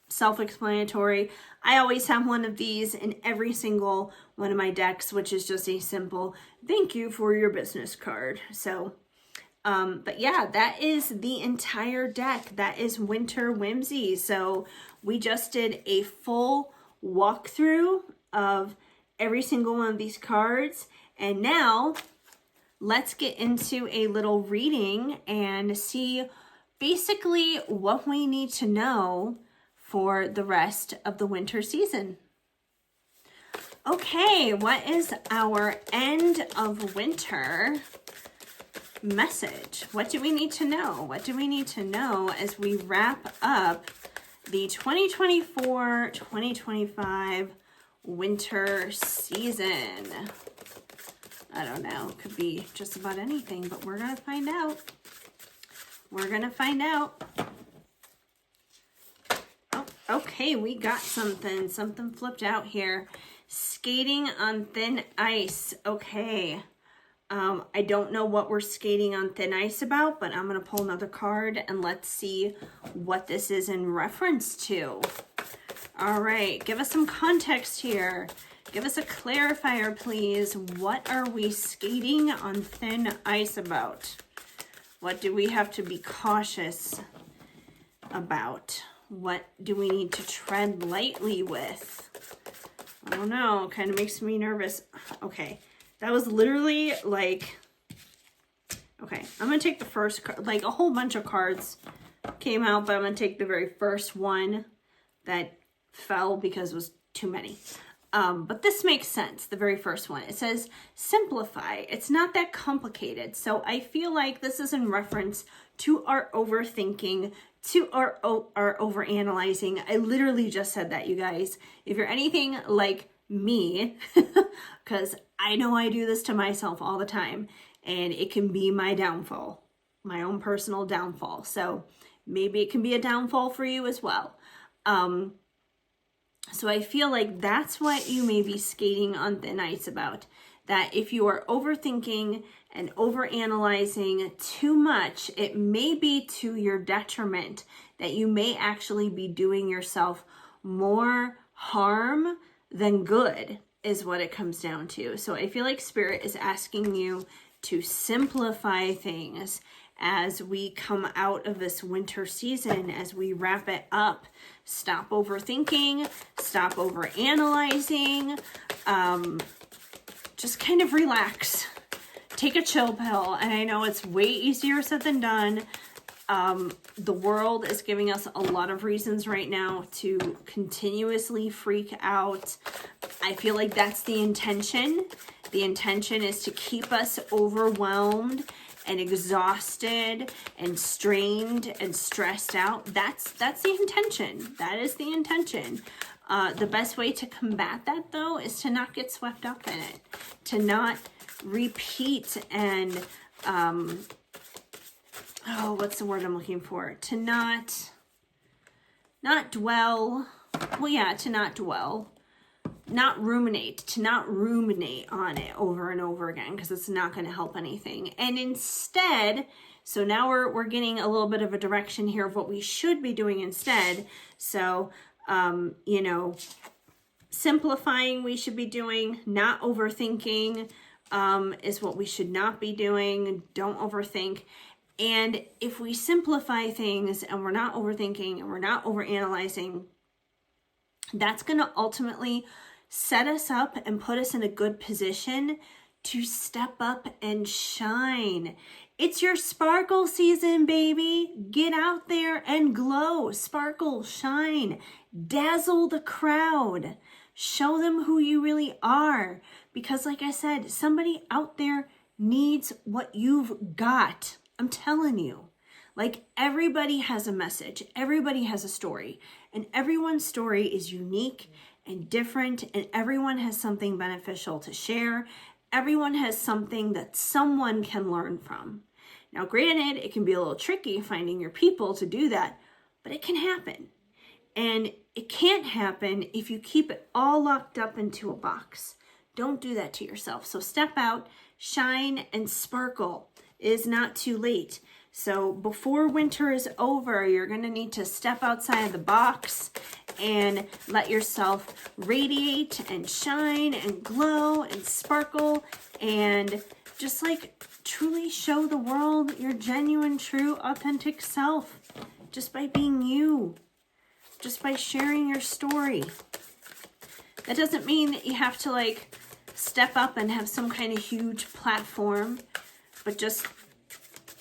self-explanatory. I always have one of these in every single one of my decks, which is just a simple thank you for your business card. So, but yeah, that is the entire deck. That is Winter Whimsy. So we just did a full walkthrough of every single one of these cards. And now let's get into a little reading and see basically what we need to know for the rest of the winter season. Okay, what is our end of winter message? What do we need to know? What do we need to know as we wrap up the 2024-2025 winter season? I don't know. It could be just about anything, but we're going to find out. We're going to find out. Oh, okay, we got something. Something flipped out here. Skating on thin ice. Okay. I don't know what we're skating on thin ice about, but I'm going to pull another card and let's see what this is in reference to. All right, give us some context here. Give us a clarifier, please. What are we skating on thin ice about? What do we have to be cautious about? What do we need to tread lightly with? I don't know, kind of makes me nervous. Okay, that was literally like, okay, I'm going to take the first card, like a whole bunch of cards came out, but I'm going to take the very first one that fell because it was too many. But this makes sense, the very first one. It says, simplify. It's not that complicated. So I feel like this is in reference to our overthinking, to our overanalyzing. I literally just said that, you guys. If you're anything like me, because I know I do this to myself all the time, and it can be my downfall, my own personal downfall. So maybe it can be a downfall for you as well. So I feel like that's what you may be skating on thin ice about. That if you are overthinking and overanalyzing too much, it may be to your detriment, that you may actually be doing yourself more harm than good, is what it comes down to. So I feel like Spirit is asking you to simplify things as we come out of this winter season, as we wrap it up. Stop overthinking, stop overanalyzing, just kind of relax. Take a chill pill. And I know it's way easier said than done. The world is giving us a lot of reasons right now to continuously freak out. I feel like that's the intention. The intention is to keep us overwhelmed and exhausted and strained and stressed out. That's the intention. That is the intention. The best way to combat that, though, is to not get swept up in it. To not repeat and, what's the word I'm looking for? To not dwell. Well, yeah, to not dwell. Not ruminate, to not ruminate on it over and over again, because it's not going to help anything. And instead, so now we're getting a little bit of a direction here of what we should be doing instead. So, simplifying we should be doing, not overthinking is what we should not be doing. Don't overthink. And if we simplify things and we're not overthinking and we're not overanalyzing, That's going to ultimately set us up and put us in a good position to step up and shine. It's your sparkle season, baby. Get out there and glow, sparkle, shine, dazzle the crowd. Show them who you really are. Because like I said, somebody out there needs what you've got. I'm telling you. Like, everybody has a message. Everybody has a story. And everyone's story is unique and different. And everyone has something beneficial to share. Everyone has something that someone can learn from. Now, granted, it can be a little tricky finding your people to do that, but it can happen. And it can't happen if you keep it all locked up into a box. Don't do that to yourself. So step out, shine, and sparkle. It is not too late. So before winter is over, you're going to need to step outside of the box and let yourself radiate and shine and glow and sparkle and just like truly show the world your genuine, true, authentic self just by being you, just by sharing your story. That doesn't mean that you have to like step up and have some kind of huge platform, but just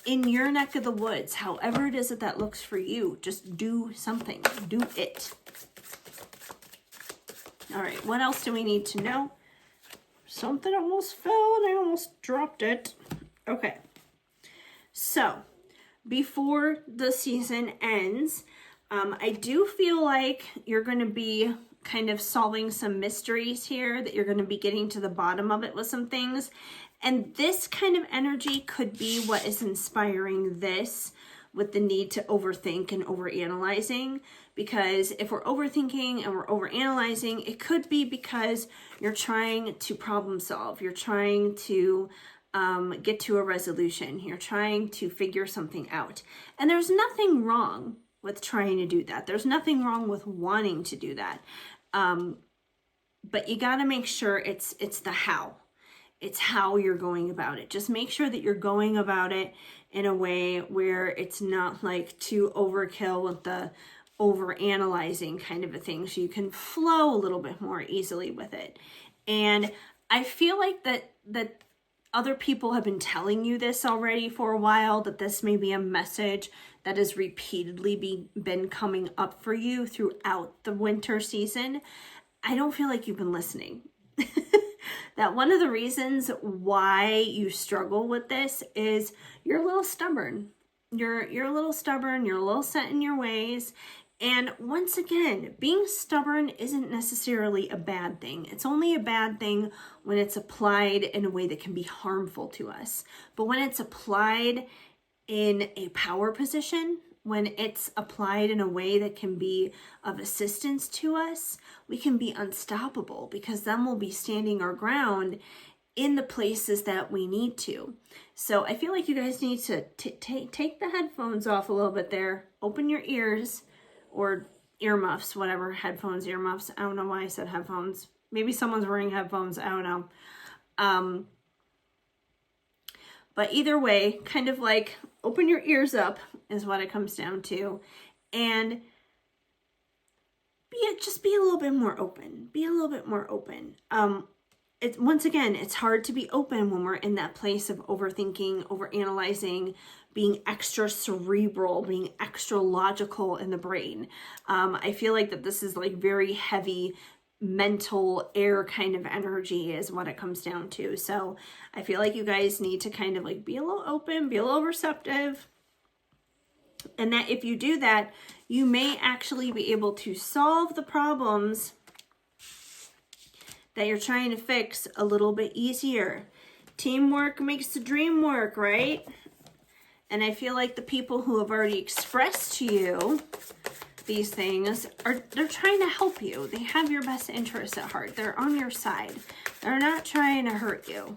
in your neck of the woods, however it is that looks for you, just do something, do it. All right, what else do we need to know? Something almost fell and I almost dropped it. Okay, so before the season ends, I do feel like you're going to be kind of solving some mysteries here, that you're going to be getting to the bottom of it with some things. And this kind of energy could be what is inspiring this with the need to overthink and overanalyzing. Because if we're overthinking and we're overanalyzing, it could be because you're trying to problem solve. You're trying to get to a resolution. You're trying to figure something out. And there's nothing wrong with trying to do that. There's nothing wrong with wanting to do that. But you got to make sure it's the how. It's how you're going about it. Just make sure that you're going about it in a way where it's not like too overkill with the overanalyzing kind of a thing, so you can flow a little bit more easily with it. And I feel like that other people have been telling you this already for a while, that this may be a message that has repeatedly been coming up for you throughout the winter season. I don't feel like you've been listening. That one of the reasons why you struggle with this is you're a little stubborn. You're a little stubborn, you're a little set in your ways. And once again, being stubborn isn't necessarily a bad thing. It's only a bad thing when it's applied in a way that can be harmful to us. But when it's applied in a power position, when it's applied in a way that can be of assistance to us, we can be unstoppable, because then we'll be standing our ground in the places that we need to. So I feel like you guys need to take the headphones off a little bit there. Open your ears, or earmuffs, whatever, headphones, earmuffs. I don't know why I said headphones. Maybe someone's wearing headphones. I don't know. But either way, kind of like open your ears up is what it comes down to. And just be a little bit more open. Be a little bit more open. Once again, it's hard to be open when we're in that place of overthinking, overanalyzing, being extra cerebral, being extra logical in the brain. I feel like that this is like very heavy mental air kind of energy is what it comes down to. So I feel like you guys need to kind of like be a little open, be a little receptive. And that if you do that, you may actually be able to solve the problems that you're trying to fix a little bit easier. Teamwork makes the dream work, right? And I feel like the people who have already expressed to you these things they're trying to help you. They have your best interests at heart. They're on your side. They're not trying to hurt you.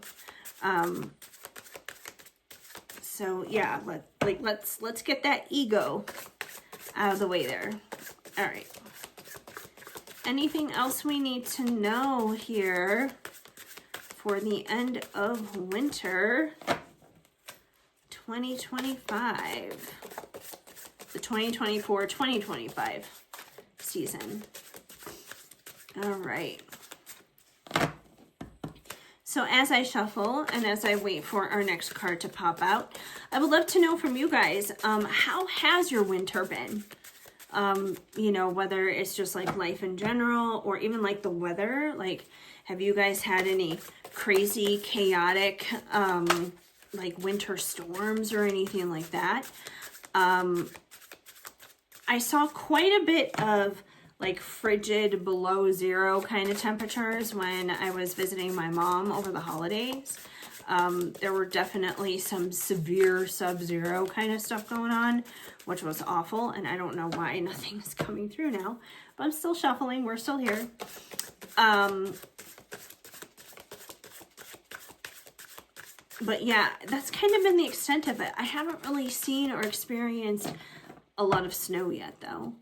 So yeah, let's get that ego out of the way there. All right. Anything else we need to know here for the end of winter 2025? The 2024-2025 season. All right. So as I shuffle and as I wait for our next card to pop out, I would love to know from you guys, how has your winter been? You know, whether it's just like life in general or even like the weather. Like, have you guys had any crazy, chaotic, like winter storms or anything like that? I saw quite a bit of like frigid below zero kind of temperatures when I was visiting my mom over the holidays. There were definitely some severe sub-zero kind of stuff going on, which was awful. And I don't know why nothing is coming through now, but I'm still shuffling. We're still here. But yeah, that's kind of been the extent of it. I haven't really seen or experienced a lot of snow yet, though.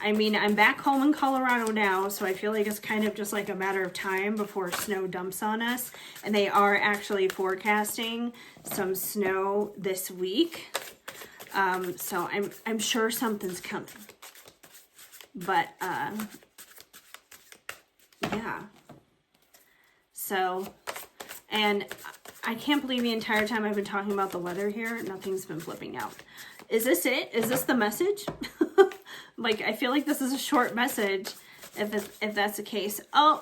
I mean, I'm back home in Colorado now, so I feel like it's kind of just like a matter of time before snow dumps on us. And they are actually forecasting some snow this week. So I'm sure something's coming. But, yeah. So, and I can't believe the entire time I've been talking about the weather here, nothing's been flipping out. Is this it? Is this the message? Like, I feel like this is a short message if that's the case. Oh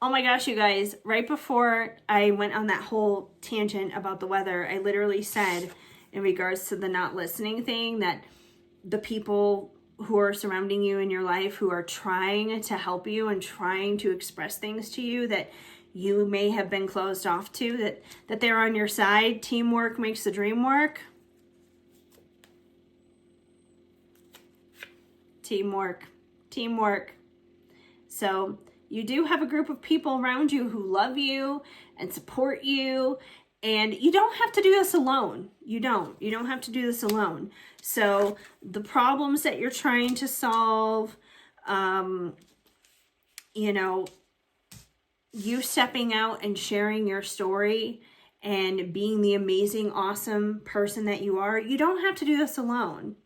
my gosh, you guys. Right before I went on that whole tangent about the weather, I literally said in regards to the not listening thing that the people who are surrounding you in your life who are trying to help you and trying to express things to you that you may have been closed off to, that they're on your side. Teamwork makes the dream work. Teamwork. So you do have a group of people around you who love you and support you, and you don't have to do this alone. You don't have to do this alone. So the problems that you're trying to solve, you know, you stepping out and sharing your story and being the amazing, awesome person that you are, you don't have to do this alone.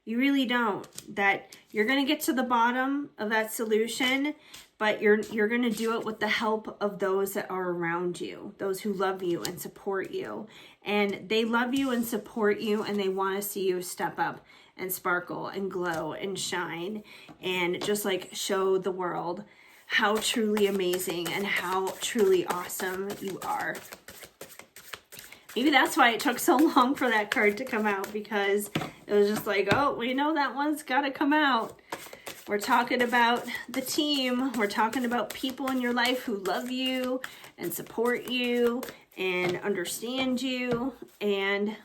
You really don't. That you're going to get to the bottom of that solution, but you're going to do it with the help of those that are around you, those who love you and support you. And they love you and support you, and they want to see you step up and sparkle and glow and shine and just like show the world how truly amazing and how truly awesome you are. Maybe that's why it took so long for that card to come out, because it was just like, oh, we know that one's got to come out. We're talking about the team. We're talking about people in your life who love you and support you and understand you. And,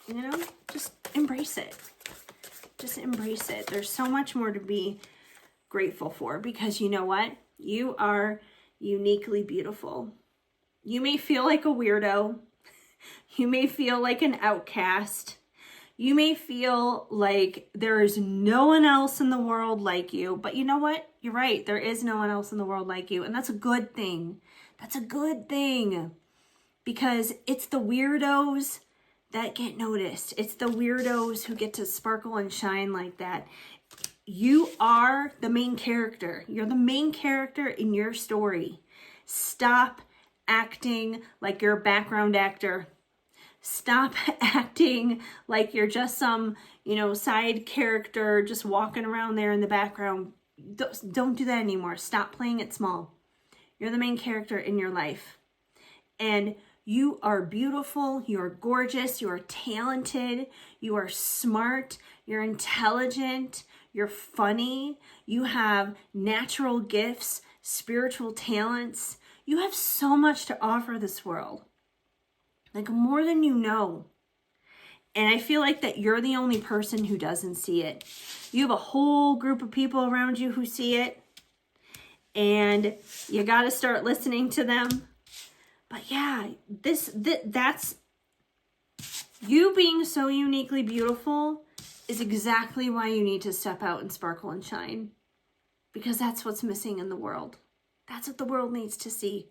you know, just embrace it. Just embrace it. There's so much more to be grateful for, because you know what? You are uniquely beautiful. You may feel like a weirdo. You may feel like an outcast. You may feel like there is no one else in the world like you. But you know what? You're right. There is no one else in the world like you. And that's a good thing. That's a good thing. Because it's the weirdos that get noticed. It's the weirdos who get to sparkle and shine like that. You are the main character. You're the main character in your story. Stop acting like you're a background actor. Stop acting like you're just some, you know, side character just walking around there in the background. Don't do that anymore. Stop playing it small. You're the main character in your life. And you are beautiful. You are gorgeous. You are talented. You are smart. You're intelligent. You're funny. You have natural gifts, spiritual talents. You have so much to offer this world. Like, more than you know. And I feel like that you're the only person who doesn't see it. You have a whole group of people around you who see it. And you got to start listening to them. But yeah, that's you being so uniquely beautiful is exactly why you need to step out and sparkle and shine. Because that's what's missing in the world. That's what the world needs to see.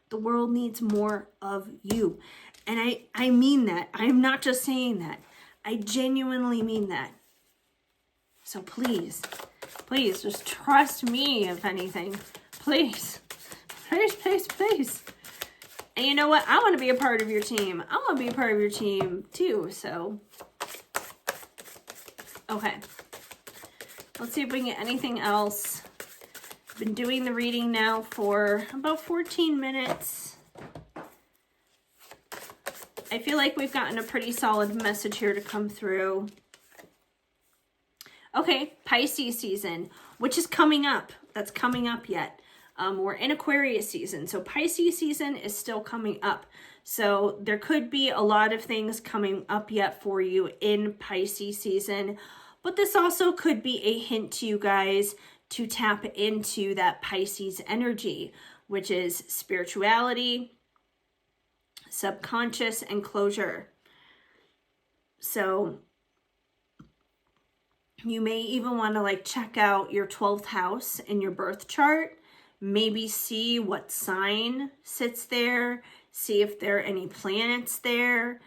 The world needs more of you. And I mean that. I'm not just saying that. I genuinely mean that. So please, please just trust me, if anything. Please, please, please, please. And you know what? I want to be a part of your team. I want to be a part of your team too, so. Okay. Let's see if we can get anything else. I've been doing the reading now for about 14 minutes. I feel like we've gotten a pretty solid message here to come through. Okay, Pisces season, which is coming up. That's coming up yet. We're in Aquarius season, so Pisces season is still coming up. So there could be a lot of things coming up yet for you in Pisces season, but this also could be a hint to you guys to tap into that Pisces energy, which is spirituality, subconscious, and closure. So you may even want to like check out your 12th house in your birth chart. Maybe see what sign sits there, see if there are any planets there.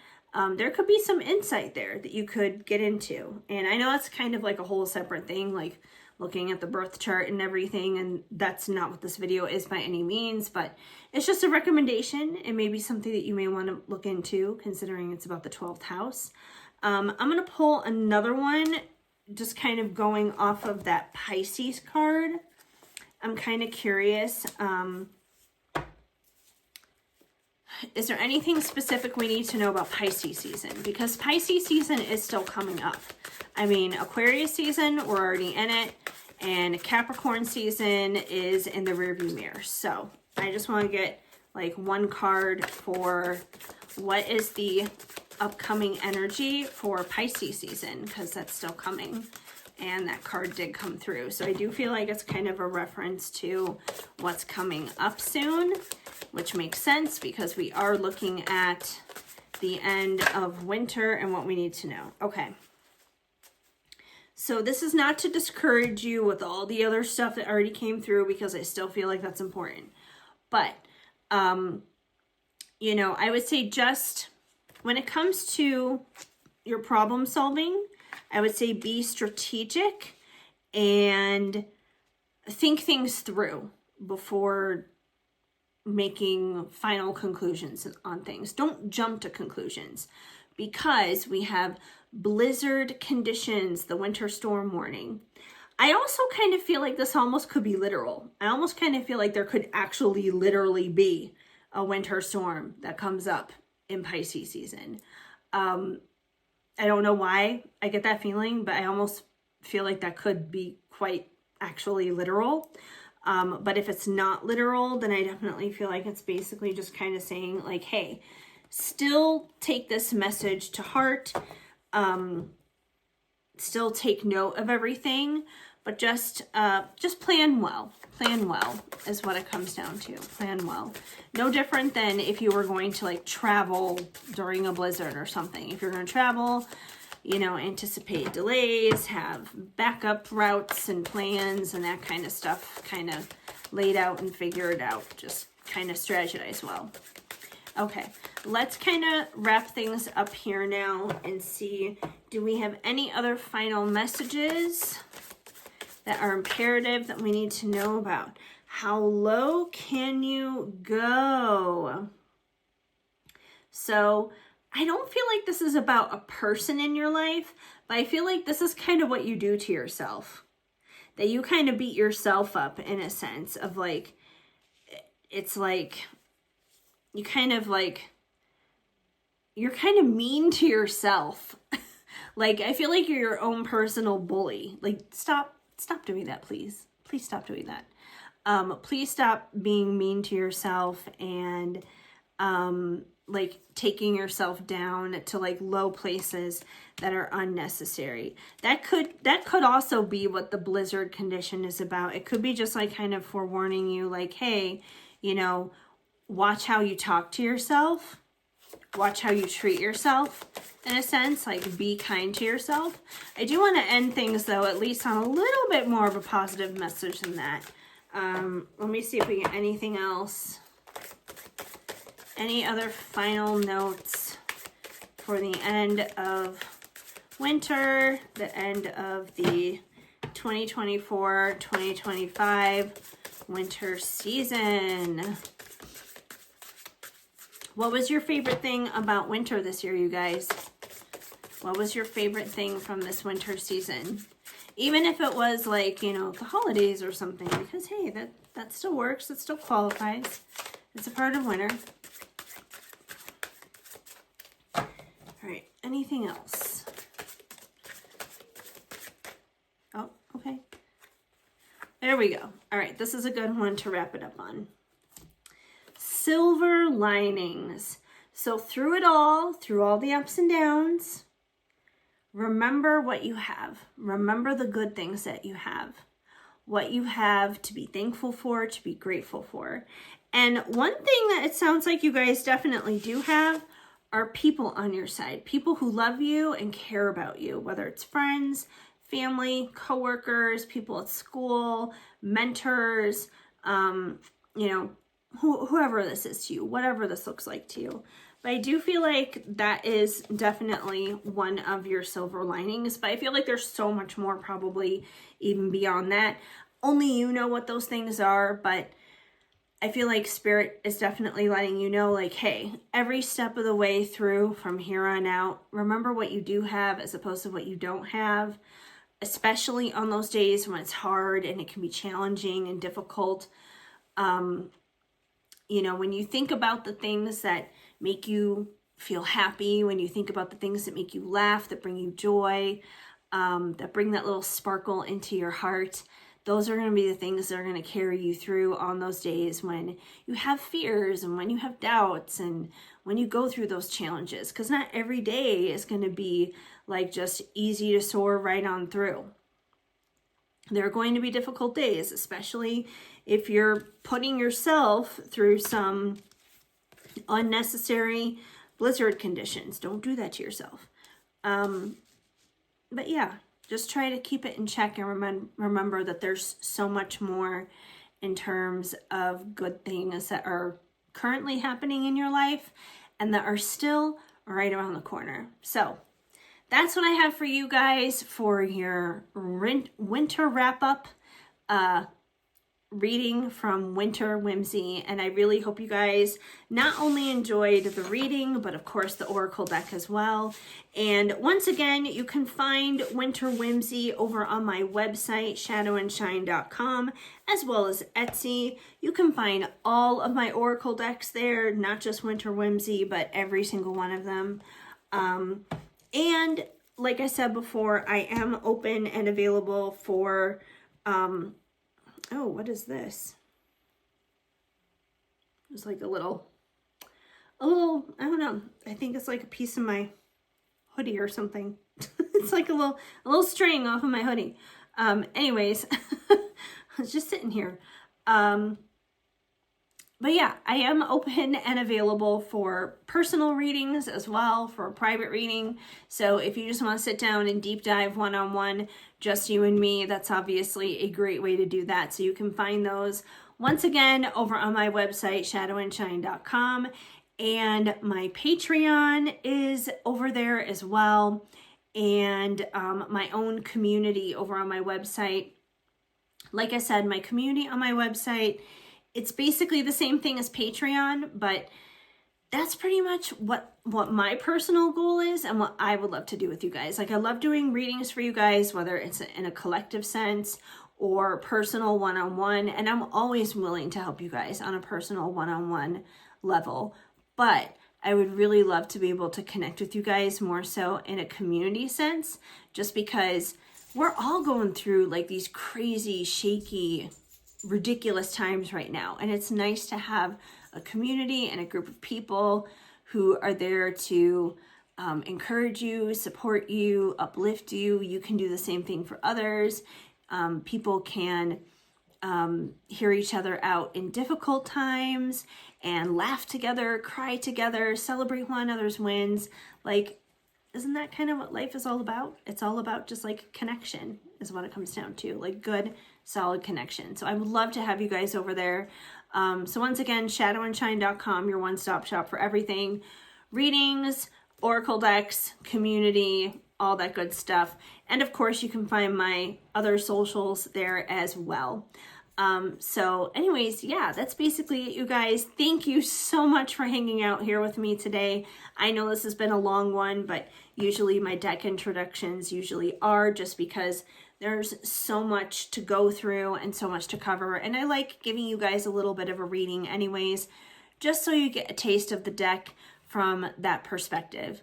There could be some insight there that you could get into. And I know that's kind of like a whole separate thing, like looking at the birth chart and everything, and that's not what this video is by any means, but it's just a recommendation and maybe something that you may want to look into considering it's about the 12th house. I'm going to pull another one, just kind of going off of that Pisces card. I'm kind of curious, is there anything specific we need to know about Pisces season? Because Pisces season is still coming up. I mean, Aquarius season, we're already in it, and Capricorn season is in the rearview mirror. So I just want to get like one card for what is the upcoming energy for Pisces season, because that's still coming. And that card did come through. So I do feel like it's kind of a reference to what's coming up soon, which makes sense because we are looking at the end of winter and what we need to know. Okay. So this is not to discourage you with all the other stuff that already came through, because I still feel like that's important. But, you know, I would say just when it comes to your problem solving, I would say be strategic and think things through before making final conclusions on things. Don't jump to conclusions, because we have blizzard conditions, the winter storm warning. I also kind of feel like this almost could be literal. I almost kind of feel like there could actually literally be a winter storm that comes up in Pisces season. I don't know why I get that feeling, but I almost feel like that could be quite actually literal. But if it's not literal, then I definitely feel like it's basically just kind of saying like, hey, still take this message to heart. Still take note of everything, but just plan well. Plan well is what it comes down to. Plan well. No different than if you were going to like travel during a blizzard or something. If you're going to travel, you know, anticipate delays, have backup routes and plans and that kind of stuff kind of laid out and figured out. Just kind of strategize well. Okay, let's kind of wrap things up here now and see, do we have any other final messages that are imperative that we need to know about? How low can you go? So I don't feel like this is about a person in your life, but I feel like this is kind of what you do to yourself. That you kind of beat yourself up in a sense of like, it's like, you kind of like, you're kind of mean to yourself. Like, I feel like you're your own personal bully. Like, stop doing that, please. Please stop doing that. Please stop being mean to yourself and, like taking yourself down to like low places that are unnecessary. That could also be what the blizzard condition is about. It could be just like kind of forewarning you like, hey, you know, watch how you talk to yourself. Watch how you treat yourself, in a sense, like be kind to yourself. I do want to end things though, at least on a little bit more of a positive message than that. Let me see if we get anything else. Any other final notes for the end of winter, the end of the 2024-2025 winter season. What was your favorite thing about winter this year, you guys? What was your favorite thing from this winter season? Even if it was like, you know, the holidays or something, because hey, that still works. It still qualifies. It's a part of winter. All right, anything else? Oh, okay. There we go. All right, this is a good one to wrap it up on. Silver linings. So through it all, through all the ups and downs, remember what you have. Remember the good things that you have. What you have to be thankful for, to be grateful for. And one thing that it sounds like you guys definitely do have are people on your side. People who love you and care about you, whether it's friends, family, coworkers, people at school, mentors, you know, whoever this is to you, whatever this looks like to you. But I do feel like that is definitely one of your silver linings. But I feel like there's so much more probably even beyond that. Only you know what those things are. But I feel like Spirit is definitely letting you know, like, hey, every step of the way through from here on out, remember what you do have as opposed to what you don't have. Especially on those days when it's hard and it can be challenging and difficult. You know, when you think about the things that make you feel happy, when you think about the things that make you laugh, that bring you joy, that bring that little sparkle into your heart, those are going to be the things that are going to carry you through on those days when you have fears and when you have doubts and when you go through those challenges. Because not every day is going to be like just easy to soar right on through. There are going to be difficult days, especially if you're putting yourself through some unnecessary blizzard conditions. Don't do that to yourself. But yeah, just try to keep it in check and remember that there's so much more in terms of good things that are currently happening in your life and that are still right around the corner. So that's what I have for you guys for your winter wrap-up reading from Winter Whimsy. And I really hope you guys not only enjoyed the reading, but of course the Oracle deck as well. And once again, you can find Winter Whimsy over on my website, shadowandshine.com, as well as Etsy. You can find all of my Oracle decks there, not just Winter Whimsy, but every single one of them. And like I said before, I am open and available for, oh, what is this? It's like a little, I don't know. I think it's like a piece of my hoodie or something. It's like a little string off of my hoodie. Anyways, I was just sitting here. But yeah, I am open and available for personal readings as well, for a private reading. So if you just want to sit down and deep dive one-on-one, just you and me, that's obviously a great way to do that. So you can find those once again over on my website, shadowandshine.com. And my Patreon is over there as well. And my own community over on my website. Like I said, my community on my website, it's basically the same thing as Patreon, but that's pretty much what my personal goal is and what I would love to do with you guys. Like, I love doing readings for you guys, whether it's in a collective sense or personal one-on-one, and I'm always willing to help you guys on a personal one-on-one level. But I would really love to be able to connect with you guys more so in a community sense, just because we're all going through like these crazy, shaky, ridiculous times right now. And it's nice to have a community and a group of people who are there to encourage you, support you, uplift you. You can do the same thing for others. People can hear each other out in difficult times and laugh together, cry together, celebrate one another's wins. Like, isn't that kind of what life is all about? It's all about just like connection is what it comes down to, like good, solid connection. So I would love to have you guys over there. So once again, shadowandshine.com, your one-stop shop for everything. Readings, Oracle decks, community, all that good stuff. And of course, you can find my other socials there as well. So anyways, yeah, that's basically it, you guys. Thank you so much for hanging out here with me today. I know this has been a long one, but usually my deck introductions usually are, just because there's so much to go through and so much to cover. And I like giving you guys a little bit of a reading anyways, just so you get a taste of the deck from that perspective.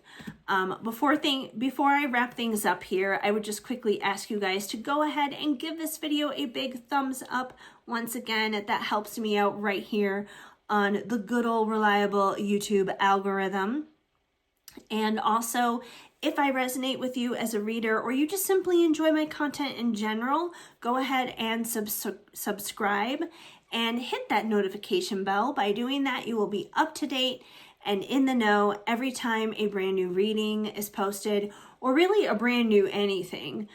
Before I wrap things up here, I would just quickly ask you guys to go ahead and give this video a big thumbs up. Once again, that helps me out right here on the good old reliable YouTube algorithm. And also, if I resonate with you as a reader, or you just simply enjoy my content in general, go ahead and subscribe and hit that notification bell. By doing that, you will be up to date and in the know every time a brand new reading is posted, or really a brand new anything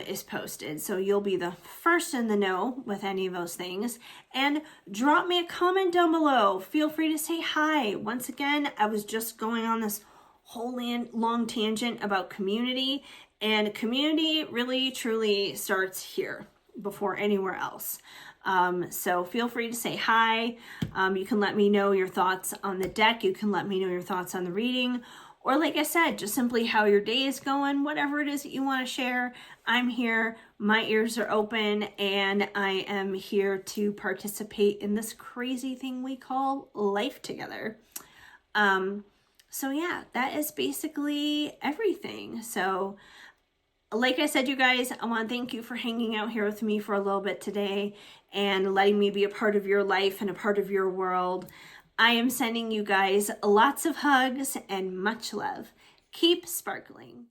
is posted. So you'll be the first in the know with any of those things. And drop me a comment down below. Feel free to say hi. Once again, I was just going on this whole long tangent about community, and community really truly starts here before anywhere else. So feel free to say hi. You can let me know your thoughts on the deck. You can let me know your thoughts on the reading, or like I said, just simply how your day is going, whatever it is that you want to share. I'm here. My ears are open, and I am here to participate in this crazy thing we call life together. So yeah, that is basically everything. So like I said, you guys, I want to thank you for hanging out here with me for a little bit today and letting me be a part of your life and a part of your world. I am sending you guys lots of hugs and much love. Keep sparkling.